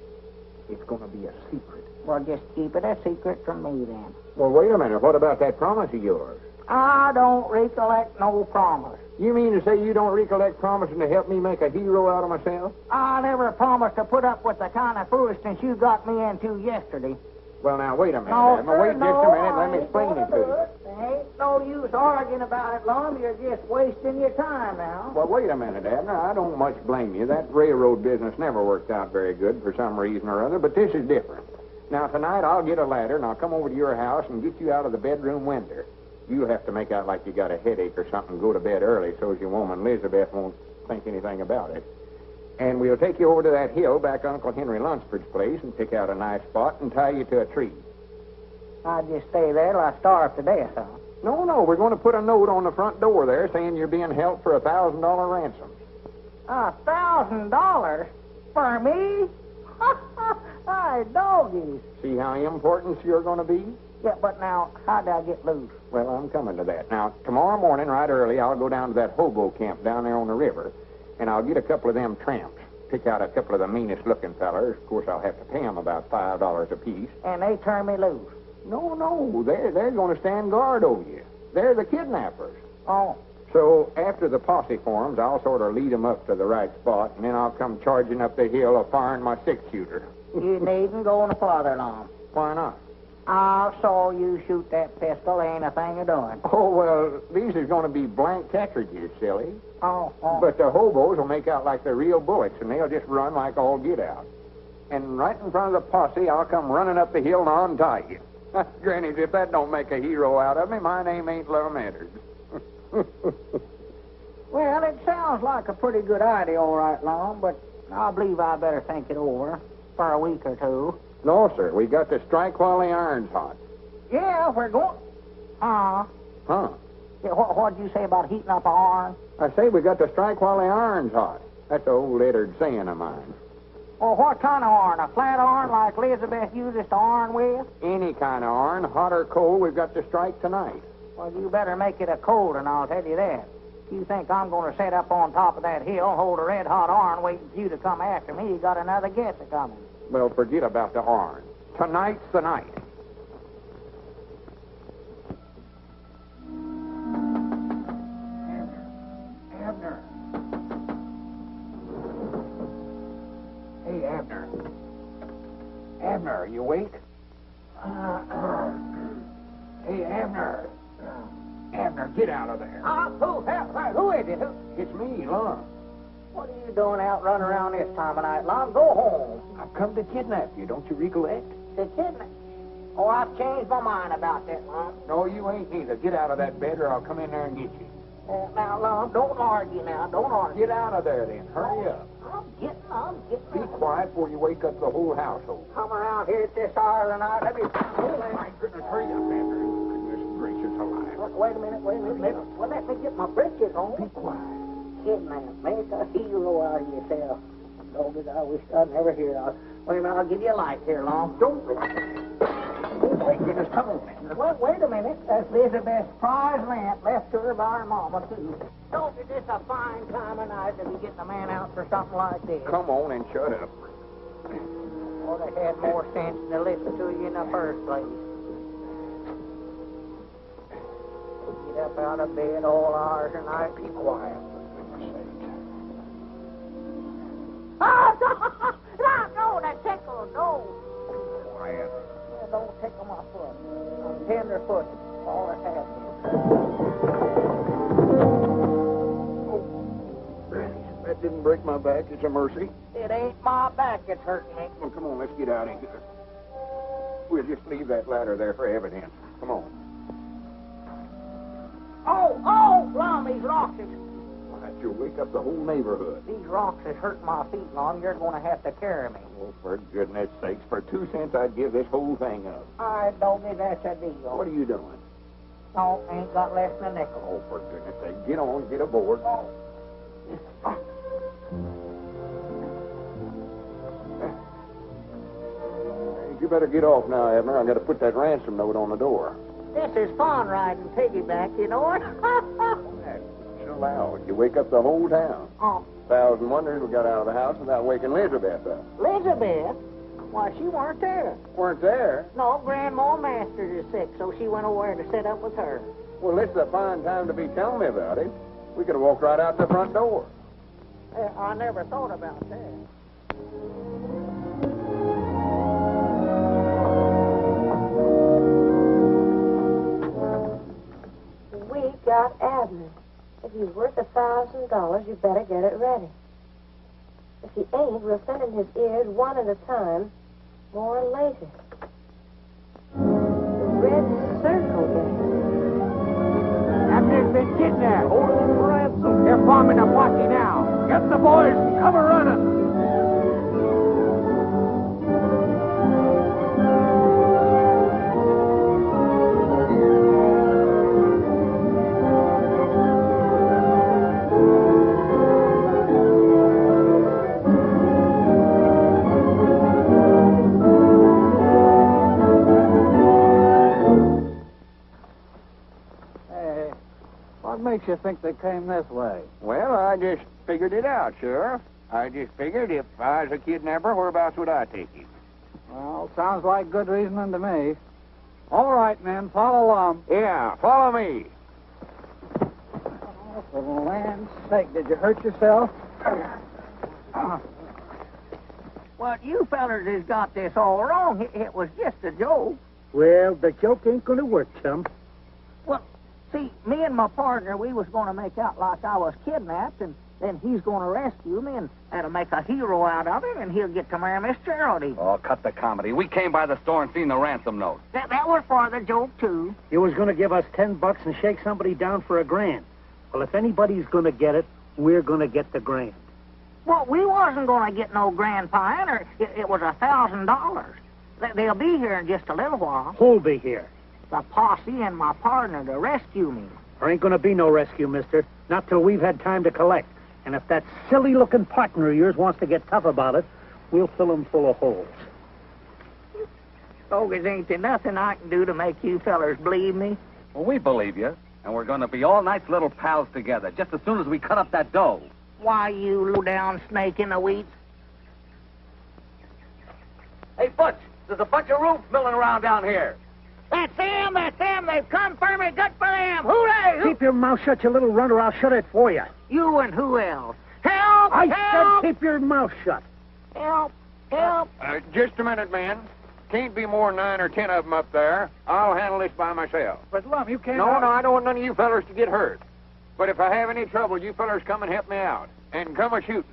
It's going to be a secret. Well, just keep it a secret from me, then. Well, wait a minute. What about that promise of yours? I don't recollect no promise. You mean to say you don't recollect promising to help me make a hero out of myself? I never promised to put up with the kind of foolishness you got me into yesterday. Well, now, wait a minute, No, Abner. sir, Wait just a minute. Let me explain it to you. There ain't no use arguing about it, Lum. You're just wasting your time now. Well, wait a minute, Abner. I don't much blame you. That railroad business never worked out very good for some reason or other, but this is different. Now, tonight I'll get a ladder, and I'll come over to your house and get you out of the bedroom window. You'll have to make out like you got a headache or something and go to bed early so as your woman Elizabeth won't think anything about it. And we'll take you over to that hill back Uncle Henry Lunsford's place and pick out a nice spot and tie you to a tree. I'll just stay there till I starve to death, huh? No, we're going to put a note on the front door there saying you're being held for $1,000 ransom. $1,000? For me? Hi, doggies. See how important you're going to be? Yeah, but now, how'd I get loose? Well, I'm coming to that. Now, tomorrow morning, right early, I'll go down to that hobo camp down there on the river, and I'll get a couple of them tramps. Pick out a couple of the meanest-looking fellers. Of course, I'll have to pay them about $5 apiece. And they turn me loose? No, they're going to stand guard over you. They're the kidnappers. Oh. So, after the posse forms, I'll sort of lead them up to the right spot, and then I'll come charging up the hill firing my six-shooter. You needn't go no farther, Lum. Why not? I saw you shoot that pistol. Ain't a thing of doing. Oh, well, these is going to be blank cartridges, silly. Oh. But the hobos will make out like they're real bullets, and they'll just run like all get out. And right in front of the posse, I'll come running up the hill and untie you. Grannies, if that don't make a hero out of me, my name ain't Lum Edwards. Well, it sounds like a pretty good idea, all right, Lum, but I believe I better think it over for a week or two. No, sir. We got to strike while the iron's hot. Yeah, we're going... Huh? Yeah, what'd you say about heating up an iron? I say we got to strike while the iron's hot. That's an old lettered saying of mine. Well, what kind of iron? A flat iron like Elizabeth uses to iron with? Any kind of iron, hot or cold, we've got to strike tonight. Well, you better make it a cold, and I'll tell you that. If you think I'm going to sit up on top of that hill, hold a red-hot iron waiting for you to come after me, you got another guess a coming. Well, forget about the iron. Tonight's the night. Abner. Hey, Abner. Abner, are you awake? Hey, Abner. Abner, get out of there. Who is it? It's me, Lum. What are you doing out running around this time of night, Lum? Go home. I've come to kidnap you, don't you recollect? To kidnap? Oh, I've changed my mind about that, Lum. No, you ain't either. Get out of that bed or I'll come in there and get you. Now, Lum, don't argue now. Don't argue. Get out of there, then. Hurry up. I'm getting. Be quiet before you wake up the whole household. Come around here at this hour of the night. Let me... Oh, my goodness. Hurry up, Abner. Goodness gracious alive. Wait a minute. Let me get my britches on. Be quiet. Kidnap. Make a hero out of yourself. Dogged, I wish I'd never hear of. Wait a minute, I'll give you a light here, Lum. Don't. Oh, my goodness, come on, Abner. Well, wait a minute. That's Elizabeth's prize lamp left to her by her mama, too. Don't you this a fine time of night to be getting a man out for something like this? Come on and shut up. Ought to have more sense than to listen to you in the first place. Get up out of bed all hours of night. Be quiet. Oh, no, that tickle, no. Quiet. Yeah, don't tickle my foot. I'm tender-footed. All it has Oh, that didn't break my back. It's a mercy. It ain't my back that's hurting me. Well, come on, let's get out of here. We'll just leave that ladder there for evidence. Come on. Oh, Lum, he's lost it. You'll wake up the whole neighborhood. These rocks is hurting my feet, Lum. You're going to have to carry me. Oh, for goodness sakes, for 2 cents I'd give this whole thing up. All right, Doggy, that's a deal. What are you doing? No, ain't got less than a nickel. Oh, for goodness sake, get on, get aboard. Oh. You better get off now, Abner. I got to put that ransom note on the door. This is fun riding piggyback, you know it? So loud. You wake up the whole town. Oh. 1,000 wonders we got out of the house without waking Elizabeth up. Elizabeth? Why, she weren't there. Weren't there? No, Grandma Masters is sick, so she went over to sit up with her. Well, this is a fine time to be telling me about it. We could have walked right out the front door. I never thought about that. We got Abner. If he's worth $1,000, you better get it ready. If he ain't, we'll send him his ears one at a time, more later. The red circle game. Abner's been kidnapped. Hold him for ransom. They're forming a posse now. Get the boys and come running. What makes you think they came this way? Well, I just figured it out, Sheriff. I just figured if I was a kidnapper, whereabouts would I take him? Well, sounds like good reasoning to me. All right, men, follow Lum. Yeah, follow me. Oh, for the land's sake, did you hurt yourself? Well, you fellers has got this all wrong. It was just a joke. Well, the joke ain't going to work, chum. Well, see, me and my partner, we was going to make out like I was kidnapped, and then he's going to rescue me and that'll make a hero out of him, and he'll get to marry Miss Geraldine. Oh, cut the comedy. We came by the store and seen the ransom note. That was for the joke, too. You was going to give us $10 and shake somebody down for $1,000. Well, if anybody's going to get it, we're going to get the $1,000. Well, we wasn't going to get no grand pioneer. It was $1,000. They'll be here in just a little while. Who'll be here? The posse and my partner to rescue me. There ain't going to be no rescue, mister. Not till we've had time to collect. And if that silly-looking partner of yours wants to get tough about it, we'll fill him full of holes. Bogus, ain't there nothing I can do to make you fellers believe me? Well, we believe you. And we're going to be all nice little pals together, just as soon as we cut up that dough. Why, you low-down snake in the weeds? Hey, Butch, there's a bunch of rooms milling around down here. That's them, that's them. They've come for me. Good for them. Hooray! Keep your mouth shut, you little runner. I'll shut it for you. You and who else? Help! I help! said keep your mouth shut. Help! Help! Just a minute, man. Can't be more than 9 or 10 of them up there. I'll handle this by myself. But, Lum, you can't... No, I don't want none of you fellers to get hurt. But if I have any trouble, you fellers come and help me out. And come a-shooting.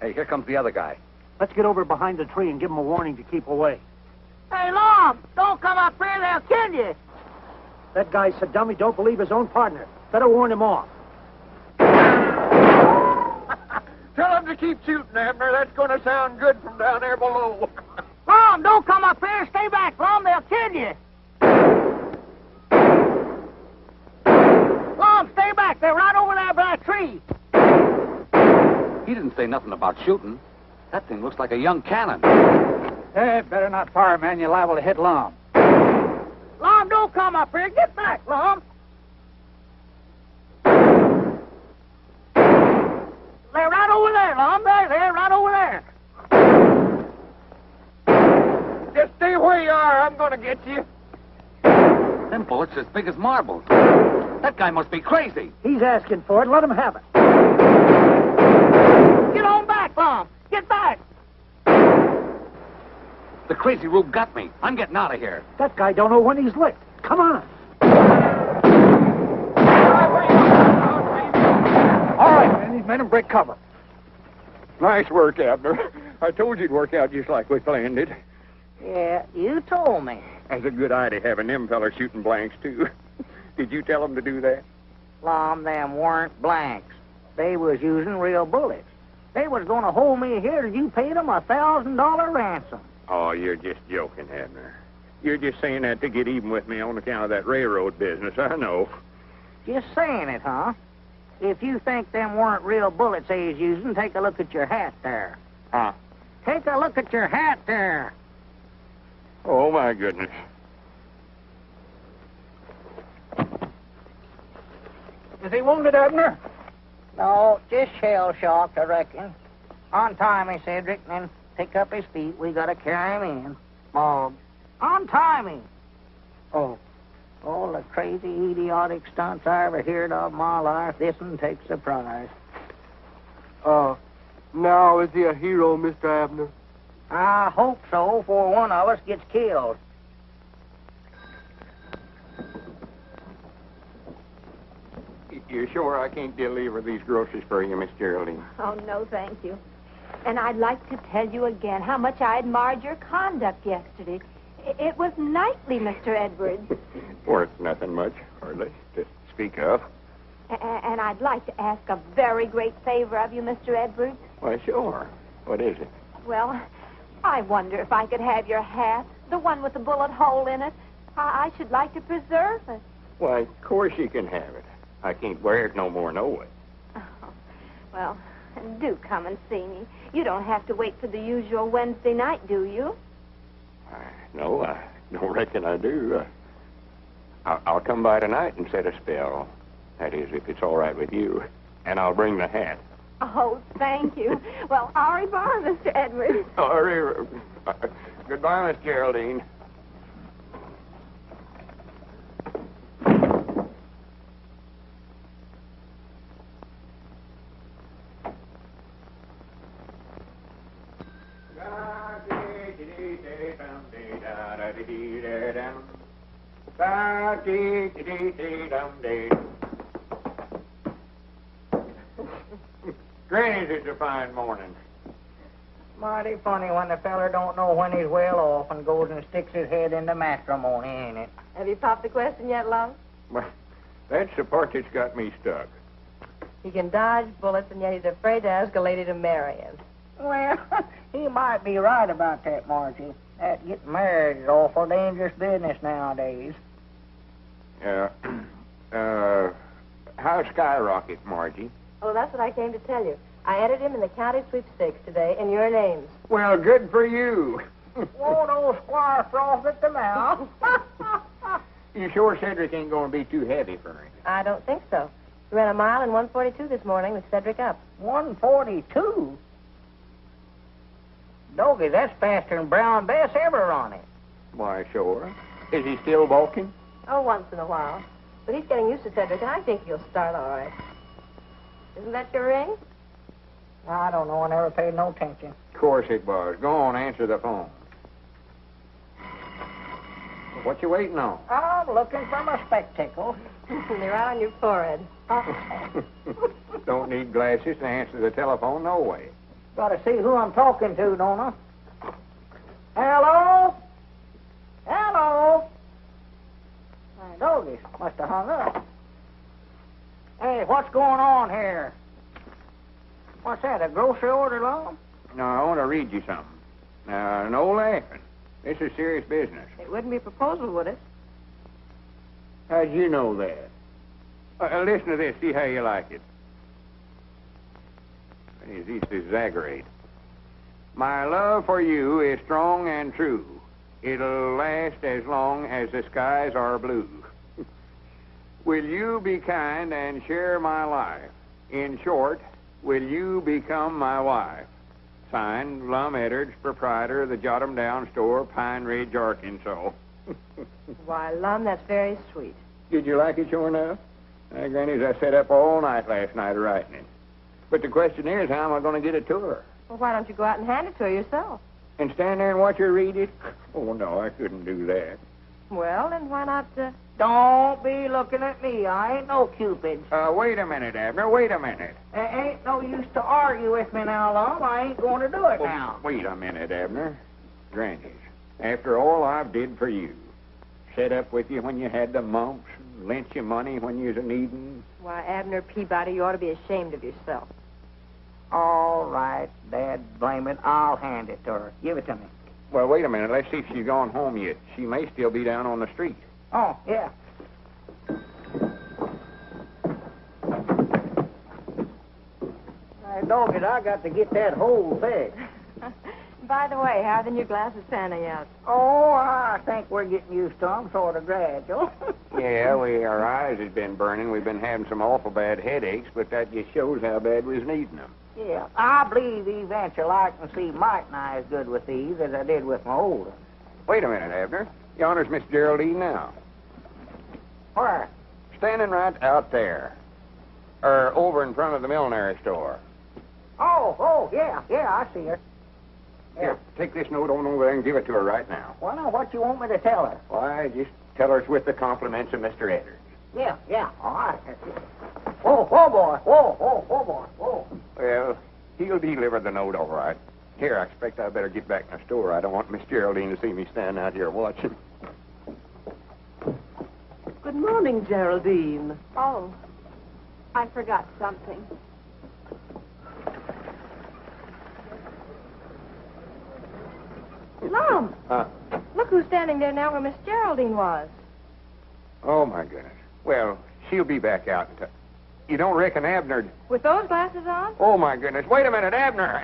Hey, here comes the other guy. Let's get over behind the tree and give him a warning to keep away. Hey, Lum! Don't come up here, they'll kill you. That guy's so dumb he don't believe his own partner. Better warn him off. Tell them to keep shooting, Abner. That's going to sound good from down there below. Lum, don't come up here. Stay back, Lum. They'll kill you. Lum, stay back. They're right over there by that tree. He didn't say nothing about shooting. That thing looks like a young cannon. Hey, better not fire, man. You're liable to hit Lum. Lum, don't come up here. Get back, Lum. They're right over there, Lum. They're right over there. Just stay where you are. I'm going to get you. Them bullets as big as marbles. That guy must be crazy. He's asking for it. Let him have it. Get on back, Lum. Get back. The crazy rube got me. I'm getting out of here. That guy don't know when he's licked. Come on. All right, man. These men break cover. Nice work, Abner. I told you it'd work out just like we planned it. Yeah, you told me. That's a good idea, having them fellas shooting blanks, too. Did you tell them to do that? Lum, them weren't blanks. They was using real bullets. They was going to hold me here till you paid them $1,000 ransom. Oh, you're just joking, Abner. You're just saying that to get even with me on account of that railroad business. I know. Just saying it, huh? If you think them weren't real bullets they was using, take a look at your hat there. Huh? Take a look at your hat there. Oh, my goodness. Is he wounded, Abner? No, just shell-shocked, I reckon. Untie me, Cedric, and then pick up his feet. We got to carry him in. Mom. Untie me. Oh. All the crazy, idiotic stunts I ever heard of in my life, this one takes the prize. Now is he a hero, Mr. Abner? I hope so, before one of us gets killed. You sure I can't deliver these groceries for you, Miss Geraldine? Oh, no, thank you. And I'd like to tell you again how much I admired your conduct yesterday. It was knightly, Mr. Edwards. Worth nothing much, hardly, to speak of. And I'd like to ask a very great favor of you, Mr. Edwards. Why, sure. What is it? Well, I wonder if I could have your hat, the one with the bullet hole in it. I should like to preserve it. Why, of course you can have it. I can't wear it no more, no way. Oh, well, do come and see me. You don't have to wait for the usual Wednesday night, do you? No, I don't reckon I do. I'll come by tonight and set a spell. That is, if it's all right with you. And I'll bring the hat. Oh, thank you. Well, au revoir, Mr. Edwards. Goodbye, Miss Geraldine. Granny's, it's a fine morning. Mighty funny when the feller don't know when he's well off and goes and sticks his head into matrimony, ain't it? Have you popped the question yet, Lum? Well, that's the part that's got me stuck. He can dodge bullets, and yet he's afraid to ask a lady to marry him. Well, he might be right about that, Margie. That getting married is awful dangerous business nowadays. How's Skyrocket, Margie? Oh, that's what I came to tell you. I entered him in the county sweepstakes today in your names. Well, good for you. Won't old Squire froth at the mouth? You sure Cedric ain't going to be too heavy for him? I don't think so. We ran a mile in 1:42 this morning with Cedric up. 1:42? Doggy, that's faster than Brown Bess ever run it. Why, sure. Is he still balking? Oh, once in a while. But he's getting used to Cedric, and I think he'll start all right. Isn't that your ring? I don't know. I never paid no attention. Of course it was. Go on, answer the phone. What you waiting on? I'm looking for my spectacles. They're right on your forehead. Don't need glasses to answer the telephone, no way. Got to see who I'm talking to, don't I? Hello? Hello? My doggies must have hung up. Hey, what's going on here? What's that, a grocery order, Lum? No, I want to read you something. No laughing. This is serious business. It wouldn't be a proposal, would it? How'd you know that? Listen to this. See how you like it. It's easy to exaggerate. My love for you is strong and true. It'll last as long as the skies are blue. Will you be kind and share my life? In short, will you become my wife? Signed, Lum Edwards, proprietor of the Jot-em-Down store, Pine Ridge, Arkansas. Why, Lum, that's very sweet. Did you like it, sure enough? Granny, I sat up all night last night writing it. But the question is, how am I going to get it to her? Well, why don't you go out and hand it to her yourself? And stand there and watch her read it? Oh, no, I couldn't do that. Well, then why not... Don't be looking at me. I ain't no Cupid. Wait a minute, Abner. Wait a minute. Ain't no use to argue with me now, Lum. I ain't going to do it now. Wait a minute, Abner. Granny, after all I've did for you, set up with you when you had the mumps, lent you money when you was a needing? Why, Abner Peabody, you ought to be ashamed of yourself. All right, Dad, blame it. I'll hand it to her. Give it to me. Well, wait a minute. Let's see if she's gone home yet. She may still be down on the street. Oh, yeah. Hey, dog it, I got to get that whole thing. By the way, how are the new glasses panning out? Oh, I think we're getting used to them, sort of gradual. Yeah, our eyes has been burning. We've been having some awful bad headaches, but that just shows how bad we was needing them. Yeah, I believe eventually I can see might nigh as good with these as I did with my old ones. Wait a minute, Abner. Yonder's Miss Geraldine now. Where? Standing right out there. Or over in front of the millinery store. Oh, yeah, I see her. Here, take this note on over there and give it to her right now. Well, now, what you want me to tell her? Why, just tell her it's with the compliments of Mr. Edwards. Yeah, all right. Whoa, boy. Whoa. Well, he'll deliver the note all right. Here, I expect I better get back in the store. I don't want Miss Geraldine to see me standing out here watching. Good morning, Geraldine. Oh, I forgot something. Lum! Look who's standing there now where Miss Geraldine was. Oh, my goodness. Well, she'll be back out in time. You don't reckon Abner... With those glasses on? Oh, my goodness. Wait a minute, Abner.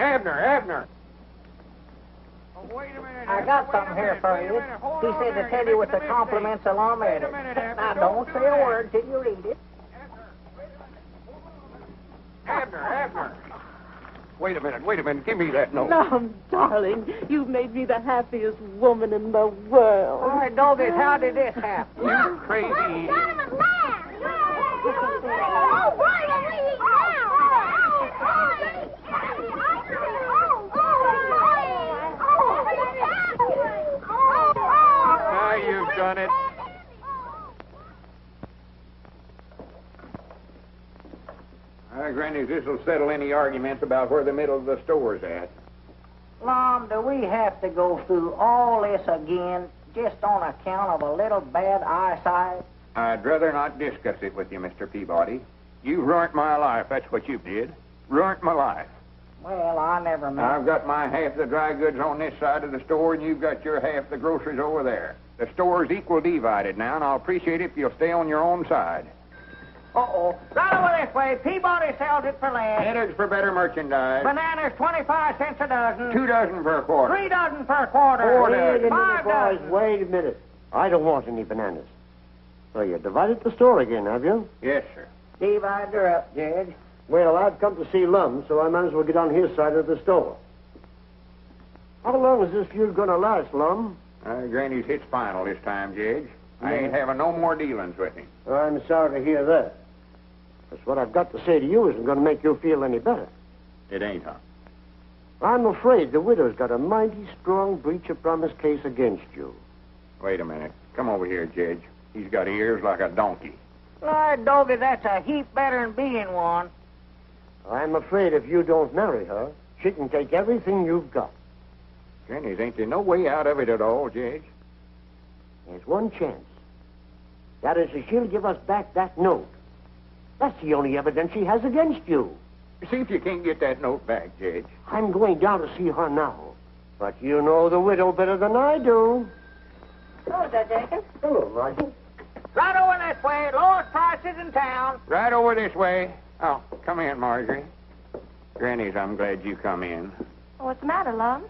Oh, wait a minute. I got something here for you. He said to tell you with the compliments of Lum Edwards. Now, don't say a word till you read it. Abner. Wait a minute. Give me that note. Lum, darling, you've made me the happiest woman in the world. All right, doggies, how did this happen? You crazy. Now you've done it. Granny, this'll settle any arguments about where the middle of the store's at. Lum, do we have to go through all this again just on account of a little bad eyesight? I'd rather not discuss it with you, Mr. Peabody. You ruined my life, that's what you did. Ruined my life. Well, I never meant... I've got my half of the dry goods on this side of the store, and you've got your half of the groceries over there. The store's equal divided now, and I'll appreciate it if you'll stay on your own side. Uh-oh. Right over this way. Peabody sells it for less. Edwards for better merchandise. Bananas, 25 cents a dozen. 2 dozen per quarter. 3 dozen per quarter. 4 dozen. 5 dozen. Wait a minute. I don't want any bananas. So you divided the store again, have you? Yes, sir. Divide her up, Judge. Well, I've come to see Lum, so I might as well get on his side of the store. How long is this feud going to last, Lum? Granny's hit final this time, Judge. I ain't having no more dealings with him. I'm sorry to hear that. Because what I've got to say to you isn't going to make you feel any better. It ain't, huh? I'm afraid the widow's got a mighty strong breach of promise case against you. Wait a minute. Come over here, Judge. He's got ears like a donkey. Lord, doggy, that's a heap better than being one. I'm afraid if you don't marry her, she can take everything you've got. Granny's ain't there no way out of it at all, Judge? There's one chance. That is, if she'll give us back that note. That's the only evidence she has against you. See if you can't get that note back, Judge. I'm going down to see her now. But you know the widow better than I do. Hello, Judge Aiken. Hello, Margie. Right over this way. Lowest prices in town. Right over this way. Oh, come in, Marjorie. Granny's, I'm glad you come in. What's the matter, Lum?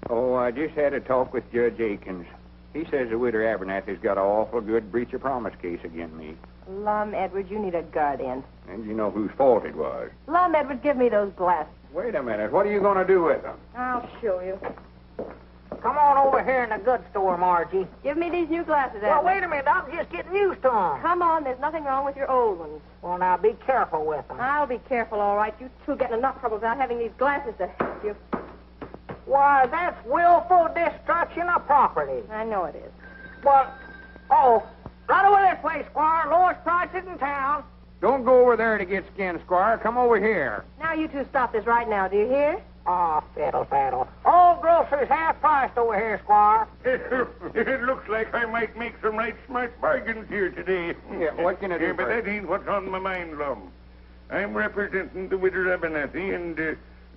Oh, I just had a talk with Judge Aikens. He says the Widder Abernathy's got an awful good breach of promise case against me. Lum Edwards, you need a guardian. And you know whose fault it was. Lum Edwards, give me those glasses. Wait a minute. What are you going to do with them? I'll show you. Come on over here in the goods store, Margie. Give me these new glasses, Well, Abner. wait a minute. I'm just getting used to them. Come on, there's nothing wrong with your old ones. Well, now, be careful with them. I'll be careful, all right. You two getting enough trouble without having these glasses to help you. Why, that's willful destruction of property. I know it is. Well, right over this way, Squire. Lowest prices in town. Don't go over there to get skinned, Squire. Come over here. Now you two stop this right now, do you hear? Oh, fiddle faddle. Oh, groceries half-priced over here, Squire. It looks like I might make some right smart bargains here today. Yeah, what can I do But for you? that ain't what's on my mind, Lum. I'm representing the Widder Abernathy and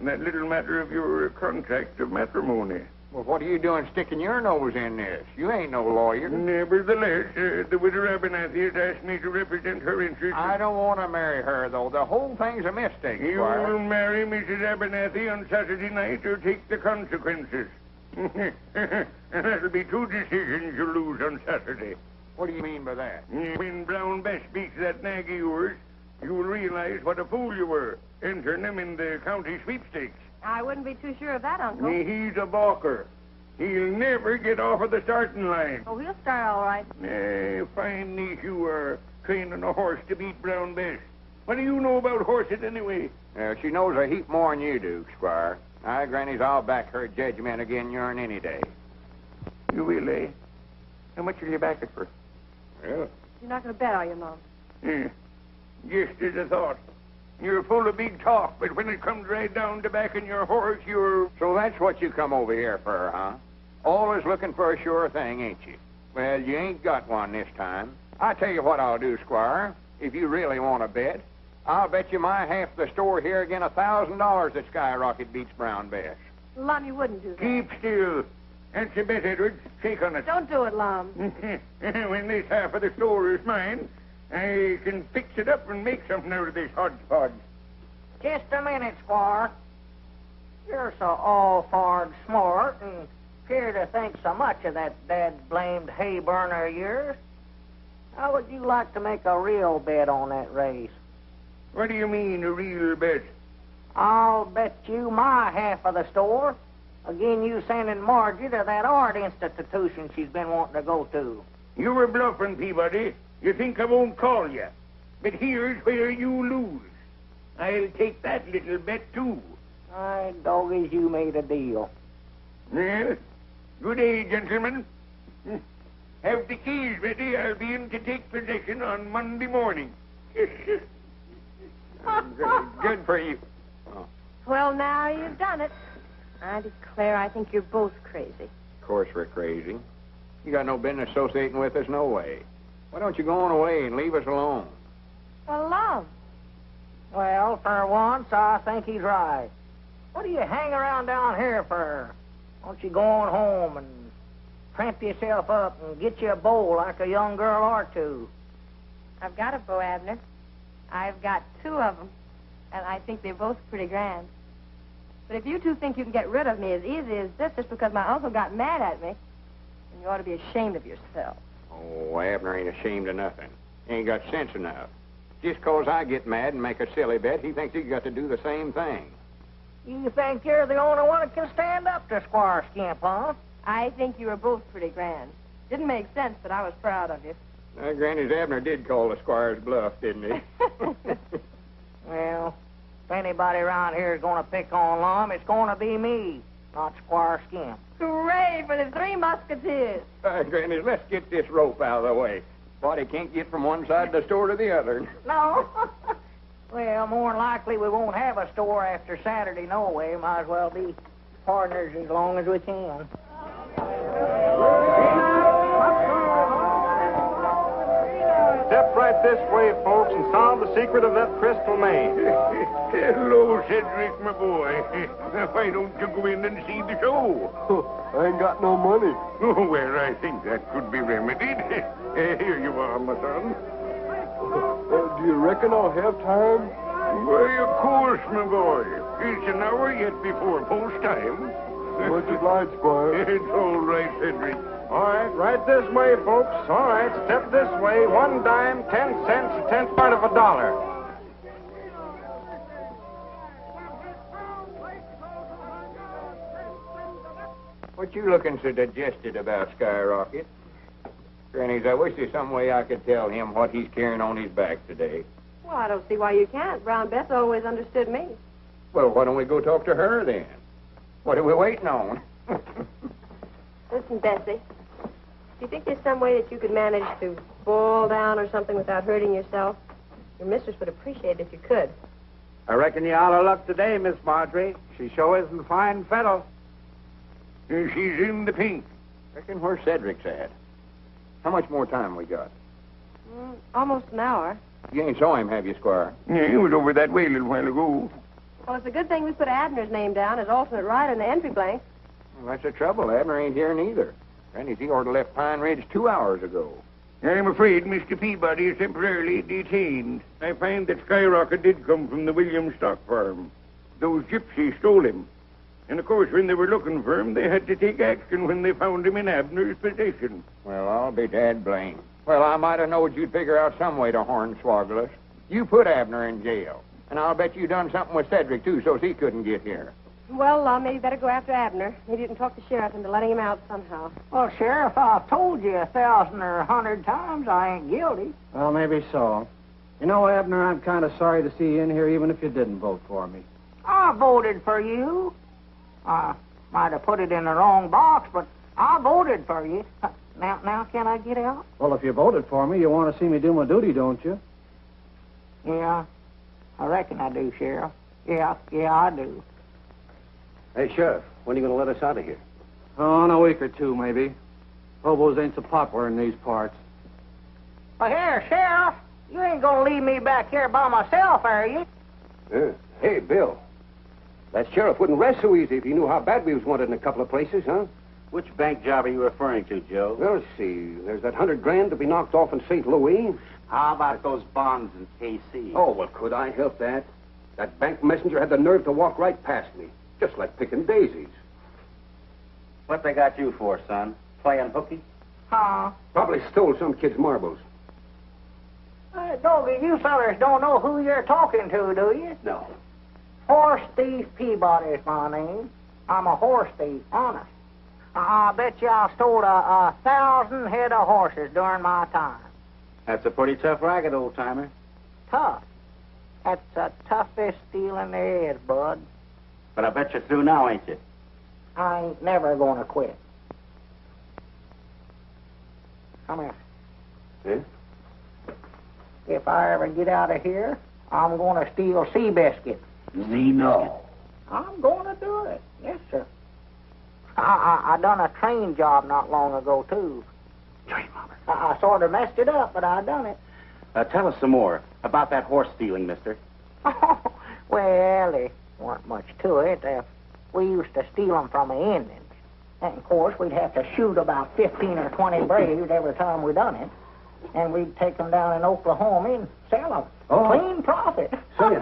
that little matter of your contract of matrimony. Well, what are you doing sticking your nose in this? You ain't no lawyer. Nevertheless, the Widder Abernathy has asked me to represent her interests. I don't want to marry her, though. The whole thing's a mistake, You Squire. will marry Mrs. Abernathy on Saturday night or take the consequences. That'll be two decisions you lose on Saturday. What do you mean by that? When Brown Bess beats that nag of yours, you will realize what a fool you were, entering him in the county sweepstakes. I wouldn't be too sure of that, Uncle. He's a balker. He'll never get off of the starting line. Oh, he'll start all right. Fine niece you are, training a horse to beat Brown Bess. What do you know about horses anyway? She knows a heap more than you do, Squire. Aye, Granny's, I'll back her judgment again yourn any day. You will, eh? How much will you back it for? Well, You're not going to bet, are you, Mom? Just as a thought. You're full of big talk, but when it comes right down to backing your horse, you're... so that's what you come over here for, huh? Always looking for a sure thing, ain't you? Well, you ain't got one this time. I tell you what I'll do, Squire. If you really want to bet, I'll bet you my half the store here again $1,000 that Skyrocket beats Brown Bess. Lum, you wouldn't do that. Keep still. That's a bet, Edwards. Shake on it. Don't do it, Lum. When this half of the store is mine, I can fix it up and make something out of this hodgepodge. Just a minute, Squire. You're so all-farred smart and appear to think so much of that dad-blamed hay burner of yours. How would you like to make a real bet on that race? What do you mean, a real bet? I'll bet you my half of the store. Again, you sending Margie to that art institution she's been wanting to go to. You were bluffing, Peabody. You think I won't call you. But here's where you lose. I'll take that little bet, too. Aye, doggies, you made a deal. Well, good day, gentlemen. Have the keys ready. I'll be in to take possession on Monday morning. Good for you. Well, now you've done it. I declare, I think you're both crazy. Of course we're crazy. You got no business associating with us, no way. Why don't you go on away and leave us alone? Well, Lum. Well, for once, I think he's right. What do you hang around down here for? Why don't you go on home and tramp yourself up and get you a beau like a young girl or two? I've got a beau, Abner. I've got two of them, and I think they're both pretty grand. But if you two think you can get rid of me as easy as this just because my uncle got mad at me, then you ought to be ashamed of yourself. Oh, Abner ain't ashamed of nothing. He ain't got sense enough. Just 'cause I get mad and make a silly bet, he thinks he got to do the same thing. You think you're the only one that can stand up to Squire Skimp, huh? I think you were both pretty grand. Didn't make sense, but I was proud of you. Granny's Abner did call the squire's bluff, didn't he? Well, if anybody around here is going to pick on Lum, it's going to be me, not Squire Skimp. Hooray for the Three Musketeers. Granny, let's get this rope out of the way. Body can't get from one side of the store to the other. No. Well, more than likely we won't have a store after Saturday, no way. Might as well be partners as long as we can. Step right this way, folks, and solve the secret of that crystal maze. Hello, Cedric, my boy. Why don't you go in and see the show? I ain't got no money. Oh, well, I think that could be remedied. Here you are, my son. Do you reckon I'll have time? Why, of course, my boy. It's an hour yet before post time. Much obliged, Squire. It's all right, Cedric. All right, right this way, folks. All right, step this way. 1 dime, 10 cents, a tenth part of $1. What you looking so digested about, Skyrocket? Grannies, I wish there's some way I could tell him what he's carrying on his back today. Well, I don't see why you can't. Brown Bess always understood me. Well, why don't we go talk to her then? What are we waiting on? Listen, Bessie. Do you think there's some way that you could manage to fall down or something without hurting yourself? Your mistress would appreciate it if you could. I reckon you're out of luck today, Miss Marjorie. She sure isn't fine fettle. She's in the pink. Reckon where Cedric's at. How much more time we got? Almost an hour. You ain't saw him, have you, Squire? Yeah, he was over that way a little while ago. Well, it's a good thing we put Abner's name down as alternate rider in the entry blank. Well, that's the trouble. Abner ain't here neither. Granny's he ought to left Pine Ridge 2 hours ago. I'm afraid Mr. Peabody is temporarily detained. I find that Skyrocket did come from the Williams stock farm. Those gypsies stole him. And, of course, when they were looking for him, they had to take action when they found him in Abner's possession. Well, I'll be dad blamed. Well, I might have knowed you'd figure out some way to hornswoggle us. You put Abner in jail. And I'll bet you done something with Cedric, too, so he couldn't get here. Well, maybe better go after Abner. Maybe you can talk the sheriff into letting him out somehow. Well, Sheriff, I've told you 1,000 or 100 times I ain't guilty. Well, maybe so. You know, Abner, I'm kind of sorry to see you in here, even if you didn't vote for me. I voted for you. I might have put it in the wrong box, but I voted for you. Now, can I get out? Well, if you voted for me, you want to see me do my duty, don't you? Yeah, I reckon I do, Sheriff. Yeah, I do. Hey, Sheriff, when are you going to let us out of here? Oh, in a week or two, maybe. Hobos ain't so popular in these parts. Well, here, Sheriff, you ain't gonna leave me back here by myself, are you? Hey, Bill. That sheriff wouldn't rest so easy if he knew how bad we was wanted in a couple of places, huh? Which bank job are you referring to, Joe? Well, let's see. There's that $100,000 to be knocked off in St. Louis. How about those bonds in KC? Oh, well, could I help that? That bank messenger had the nerve to walk right past me, just like picking daisies. What they got you for, son? Playing hooky? Huh? Probably stole some kid's marbles. Doggy, you fellers don't know who you're talking to, do you? No. Horse Thief Peabody's my name. I'm a horse thief, honest. I bet you I stole 1,000 head of horses during my time. That's a pretty tough racket, old-timer. Tough? That's the toughest stealing there is, bud. But I bet you're through now, ain't you? I ain't never gonna quit. Come here. Yeah? If I ever get out of here, I'm gonna steal sea biscuit. No. I'm gonna do it. Yes, sir. I done a train job not long ago, too. Train robber. I sort of messed it up, but I done it. Tell us some more about that horse stealing, mister. Well, there weren't much to it. We used to steal them from the Indians. And, of course, we'd have to shoot about 15 or 20 braves every time we done it. And we'd take them down in Oklahoma and sell them. Oh. Clean profit. Say,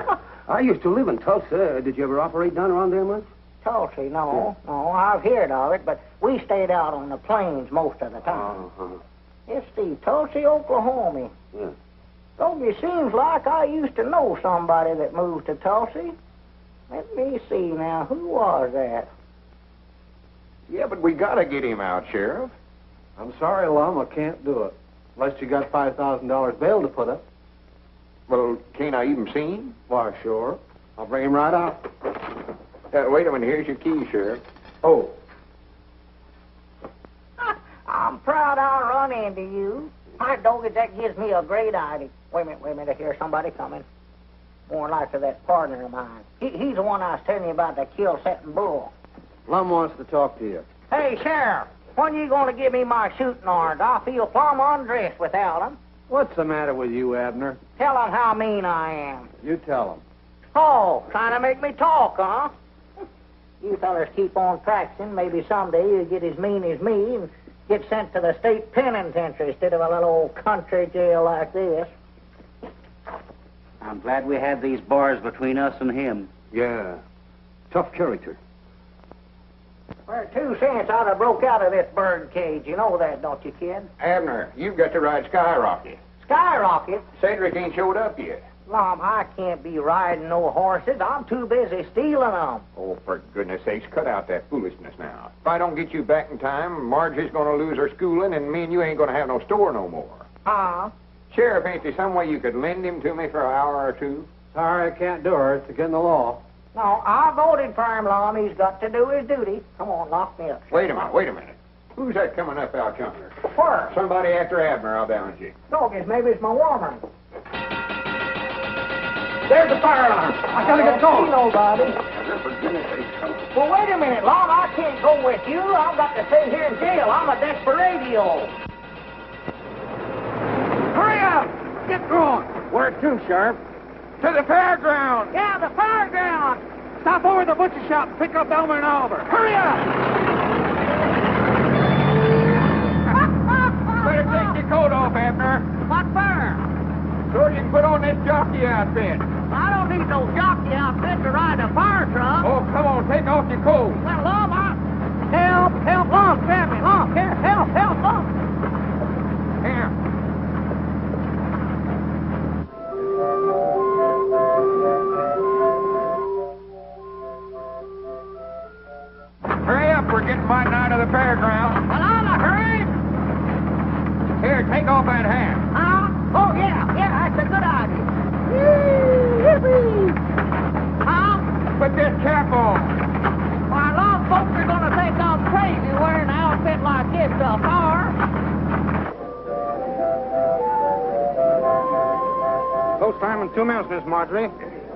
I used to live in Tulsa. Did you ever operate down around there much? Tulsa, no. I've heard of it, but we stayed out on the plains most of the time. Let's see, Tulsa, Oklahoma. Yeah. Don't it seems like I used to know somebody that moved to Tulsa. Let me see now, who was that? Yeah, but we gotta get him out, Sheriff. I'm sorry, Lum, I can't do it. Unless you got $5,000 bail to put up. Well, can't I even see him? Why, sure. I'll bring him right out. Wait a minute, here's your key, Sheriff. Oh. I'm proud I'll run into you. My doggy, that gives me a great idea. Wait a minute, I hear somebody coming. More likely that partner of mine. He's the one I was telling you about that kill-setting bull. Lum wants to talk to you. Hey, Sheriff, when you going to give me my shooting irons? I feel plumb undressed without them. What's the matter with you, Abner? Tell them how mean I am. You tell him. Oh, trying to make me talk, huh? You fellas keep on practicing. Maybe someday you'll get as mean as me and get sent to the state penitentiary instead of a little old country jail like this. I'm glad we had these bars between us and him. Yeah. Tough character. For 2 cents, I'd have broke out of this bird cage. You know that, don't you, kid? Abner, you've got to ride Skyrocket. Skyrocket? Cedric ain't showed up yet. Mom, I can't be riding no horses. I'm too busy stealing them. Oh, for goodness sakes, cut out that foolishness now. If I don't get you back in time, Margie's going to lose her schooling, and me and you ain't going to have no store no more. Huh? Sheriff, ain't there some way you could lend him to me for an hour or two? Sorry, I can't do her. It's against the law. No, I voted for him, Lum. He's got to do his duty. Come on, lock me up. Wait a minute. Who's that coming up out yonder? Where? Somebody after Abner, I'll balance you. Doggies, maybe it's my woman. There's the fire alarm. I gotta get going. Nobody. for goodness sake, fellas. Well, wait a minute, Lum. I can't go with you. I've got to stay here in jail. I'm a desperado. Hurry up! Get going! Where to, Sheriff? To the fairground! Yeah, the fairground. Stop over at the butcher shop and pick up Elmer and Oliver. Hurry up! Better take your coat off, Abner. What for? So you can put on this jockey outfit. I don't need no jockey outfit to ride a fire truck. Oh, come on, take off your coat. Well, Lum, help, Lum, grab me, Lum. Here, help, Lum. Here. Hurry up, we're getting mighty nigh to the fairground. Well, I'm a hurry. Here, take off that hat. Oh, yeah, that's a good idea. Yippee! Put this cap on. Why, Lum, folks are going to think I'm crazy wearing an outfit like this to a fire. Post time in 2 minutes, Miss Marjorie.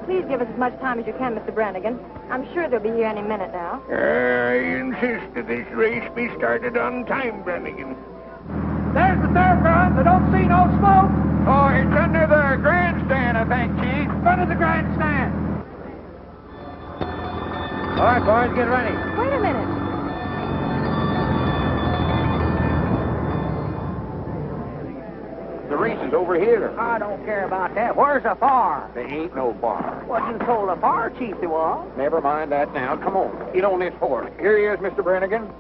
Please give us as much time as you can, Mr. Brannigan. I'm sure they'll be here any minute now. I insist that this race be started on time, Brannigan. There's the fairgrounds. I don't see no smoke. Oh, it's under the grandstand, I think, Chief. Under the grandstand. All right, boys, get ready. Wait a minute. The race is over here. I don't care about that. Where's the fire? There ain't no bar. What you told the fire chief there was? Never mind that now. Come on. Get on this horse. Here he is, Mr. Brannigan.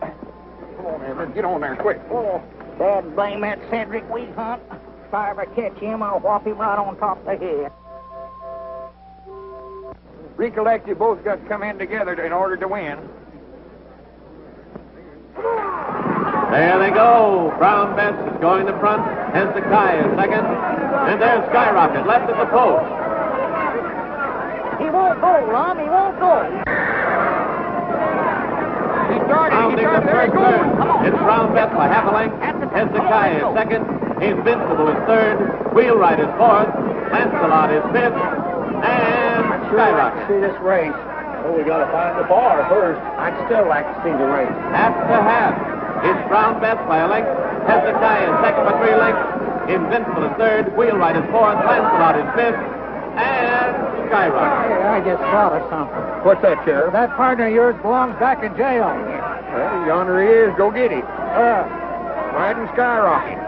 Come on, Everett. Get on there, quick. Oh, Dad blame that Cedric Wheat Hunt. If I ever catch him, I'll whop him right on top of the head. Recollect, you both got to come in together in order to win. There they go. Brown Bess is going to front. Hezekiah is second. And there's Skyrocket left at the post. He won't go, Lum. He won't go. He started. Rounding the first turn. It's Brown Bess by half a length. Hezekiah is second. Invincible is third. Wheelwright is fourth. Lancelot is fifth. And Skyrocket. See this race. Oh, we got to find the bar first. I'd still like to see the race. Half to half. It's Brown Bess by a length. Hezekiah is second by 3 lengths. Invincible is third. Wheelwright is fourth. Lancelot is fifth. And Skyrocket. Hey, I just thought of something. What's that, Sheriff? That partner of yours belongs back in jail. Well, yonder he is. Go get him. Riding Skyrocket.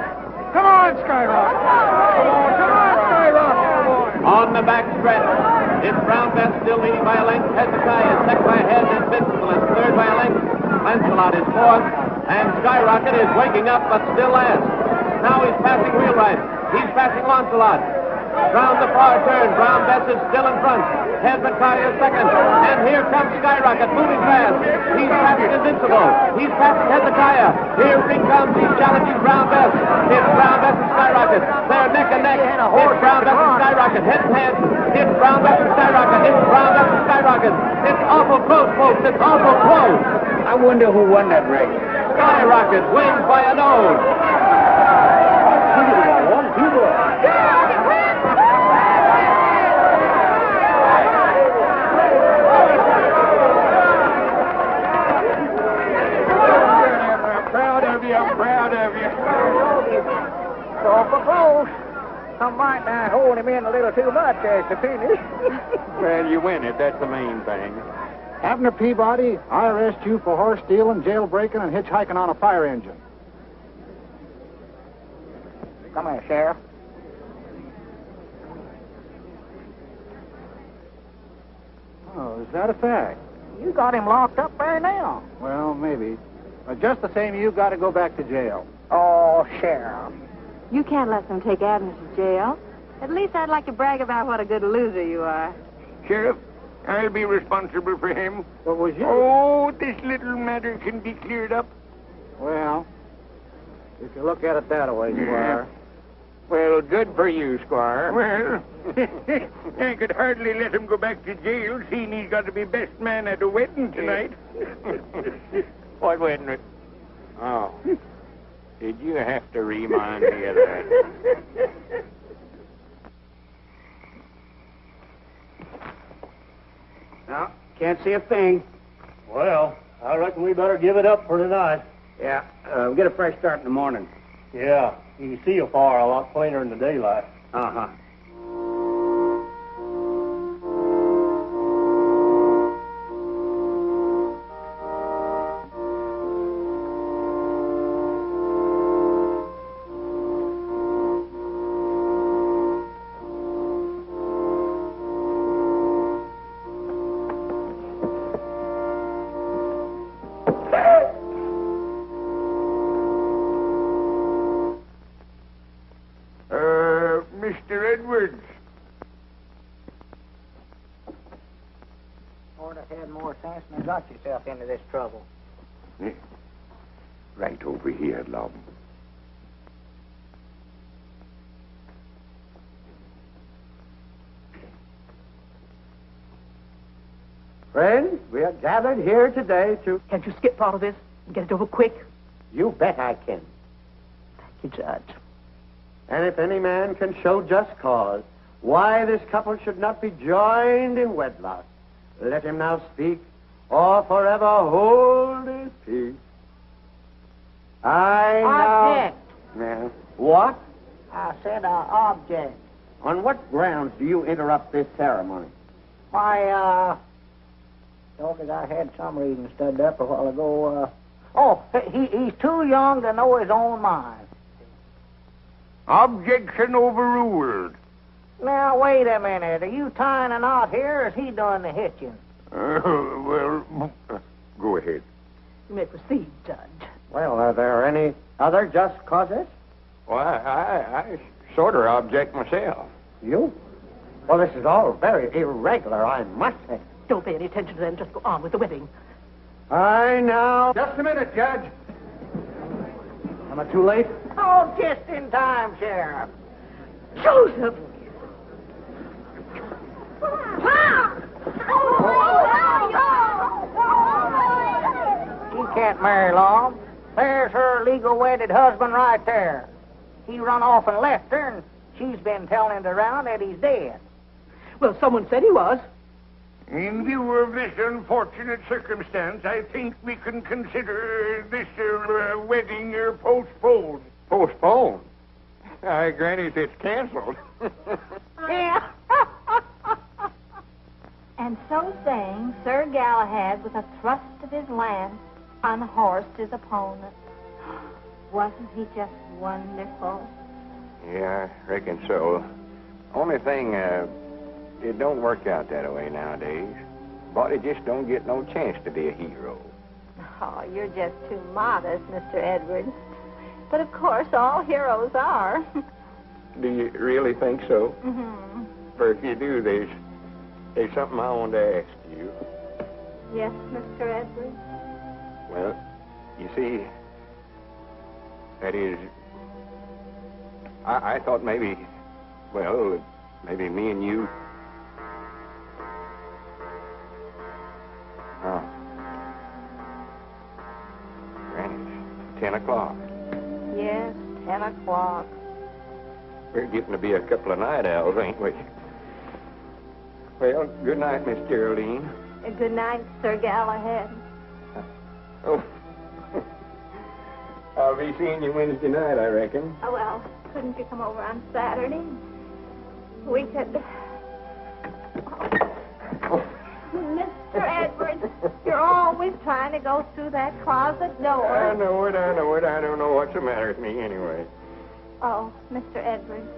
Come on, Skyrocket. Come on, Skyrocket. On the back stretch, it's Brown Bess still leading by a length. Hezekiah is second by a head. Invincible is third by a length. Lancelot is fourth. And Skyrocket is waking up, but still last. Now he's passing Wheelwright. He's passing Lancelot. Round the far turn, Brown Bess is still in front. Hezekiah is second. And here comes Skyrocket, moving fast. He's passing Invincible. He's passing Hezekiah. Here he comes. He's challenging Brown Bess. It's Brown Bess and Skyrocket. They're neck and neck. It's Brown Bess and Skyrocket. Head to head. It's Brown Bess and Skyrocket. It's Brown Bess and Skyrocket. It's awful close, folks. It's awful close. I wonder who won that race. Skyrocket wins by a nose. I'm proud of you. So for close. I might not hold him in a little too much as to finish. Well, you win it. That's the main thing. Abner Peabody, I arrest you for horse stealing, jailbreaking, and hitchhiking on a fire engine. Come here, Sheriff. Oh, is that a fact? You got him locked up there now. Well, maybe. But just the same, you've got to go back to jail. Oh, Sheriff. You can't let them take Abner to jail. At least I'd like to brag about what a good loser you are. Sheriff, I'll be responsible for him. What was you? Oh, this little matter can be cleared up. Well, if you look at it that way, you are. Well, good for you, Squire. Well, I could hardly let him go back to jail, seeing he's got to be best man at a wedding tonight. What wedding? Oh. Did you have to remind me of that? Now, Can't see a thing. Well, I reckon we better give it up for tonight. Yeah, we'll get a fresh start in the morning. Yeah, you can see afar a lot plainer in the daylight. Uh-huh. Mr. Edwards. Ought to have had more sense than got yourself into this trouble. Right over here, Lum. Friends, we are gathered here today to... Can't you skip part of this and get it over quick? You bet I can. Thank you, Judge. And if any man can show just cause why this couple should not be joined in wedlock, let him now speak, or forever hold his peace. Object. Now... What? I said object. On what grounds do you interrupt this ceremony? Why, Dawkins, I had some reading studied up a while ago. He's too young to know his own mind. Objection overruled. Now, wait a minute. Are you tying a knot here, or is he doing the hitching? Well, go ahead. You may proceed, Judge. Well, are there any other just causes? Well, I sort of object myself. You? Well, this is all very irregular, I must say. Don't pay any attention to them. Just go on with the wedding. I now... Just a minute, Judge. Am I too late? Oh, just in time, Sheriff. Joseph! She can't marry Lum. There's her legal wedded husband right there. He run off and left her, and she's been telling it around that he's dead. Well, someone said he was. In view of this unfortunate circumstance, I think we can consider this wedding postponed. Postponed? Granny, it's canceled. Yeah. And so saying, Sir Galahad, with a thrust of his lance, unhorsed his opponent. Wasn't he just wonderful? Yeah, I reckon so. Only thing, it don't work out that way nowadays. Body just don't get no chance to be a hero. Oh, you're just too modest, Mr. Edwards. But of course, all heroes are. Do you really think so? Mm-hmm. For if you do, there's something I want to ask you. Yes, Mr. Edwards? Well, you see, that is, I thought maybe me and you... Oh. Granny, 10 o'clock. Yes, 10 o'clock. We're getting to be a couple of night owls, ain't we? Well, good night, Miss Geraldine. Good night, Sir Galahad. Oh. I'll be seeing you Wednesday night, I reckon. Oh, well, couldn't you come over on Saturday? We could... Oh. Mr. Edwards, you're always trying to go through that closet door. I know it. I don't know what's the matter with me anyway. Oh, Mr. Edwards,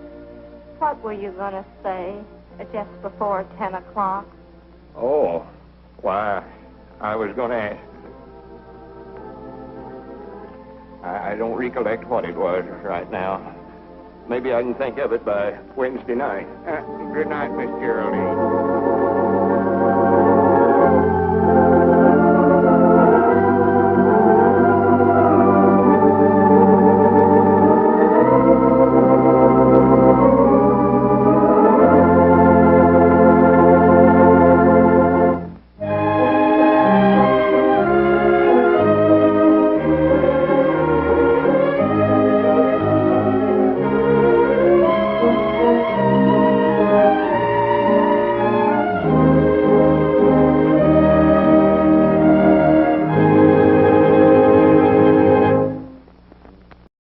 what were you going to say just before 10 o'clock? Oh, why, I was going to ask. I don't recollect what it was right now. Maybe I can think of it by Wednesday night. Good night, Miss Geraldine.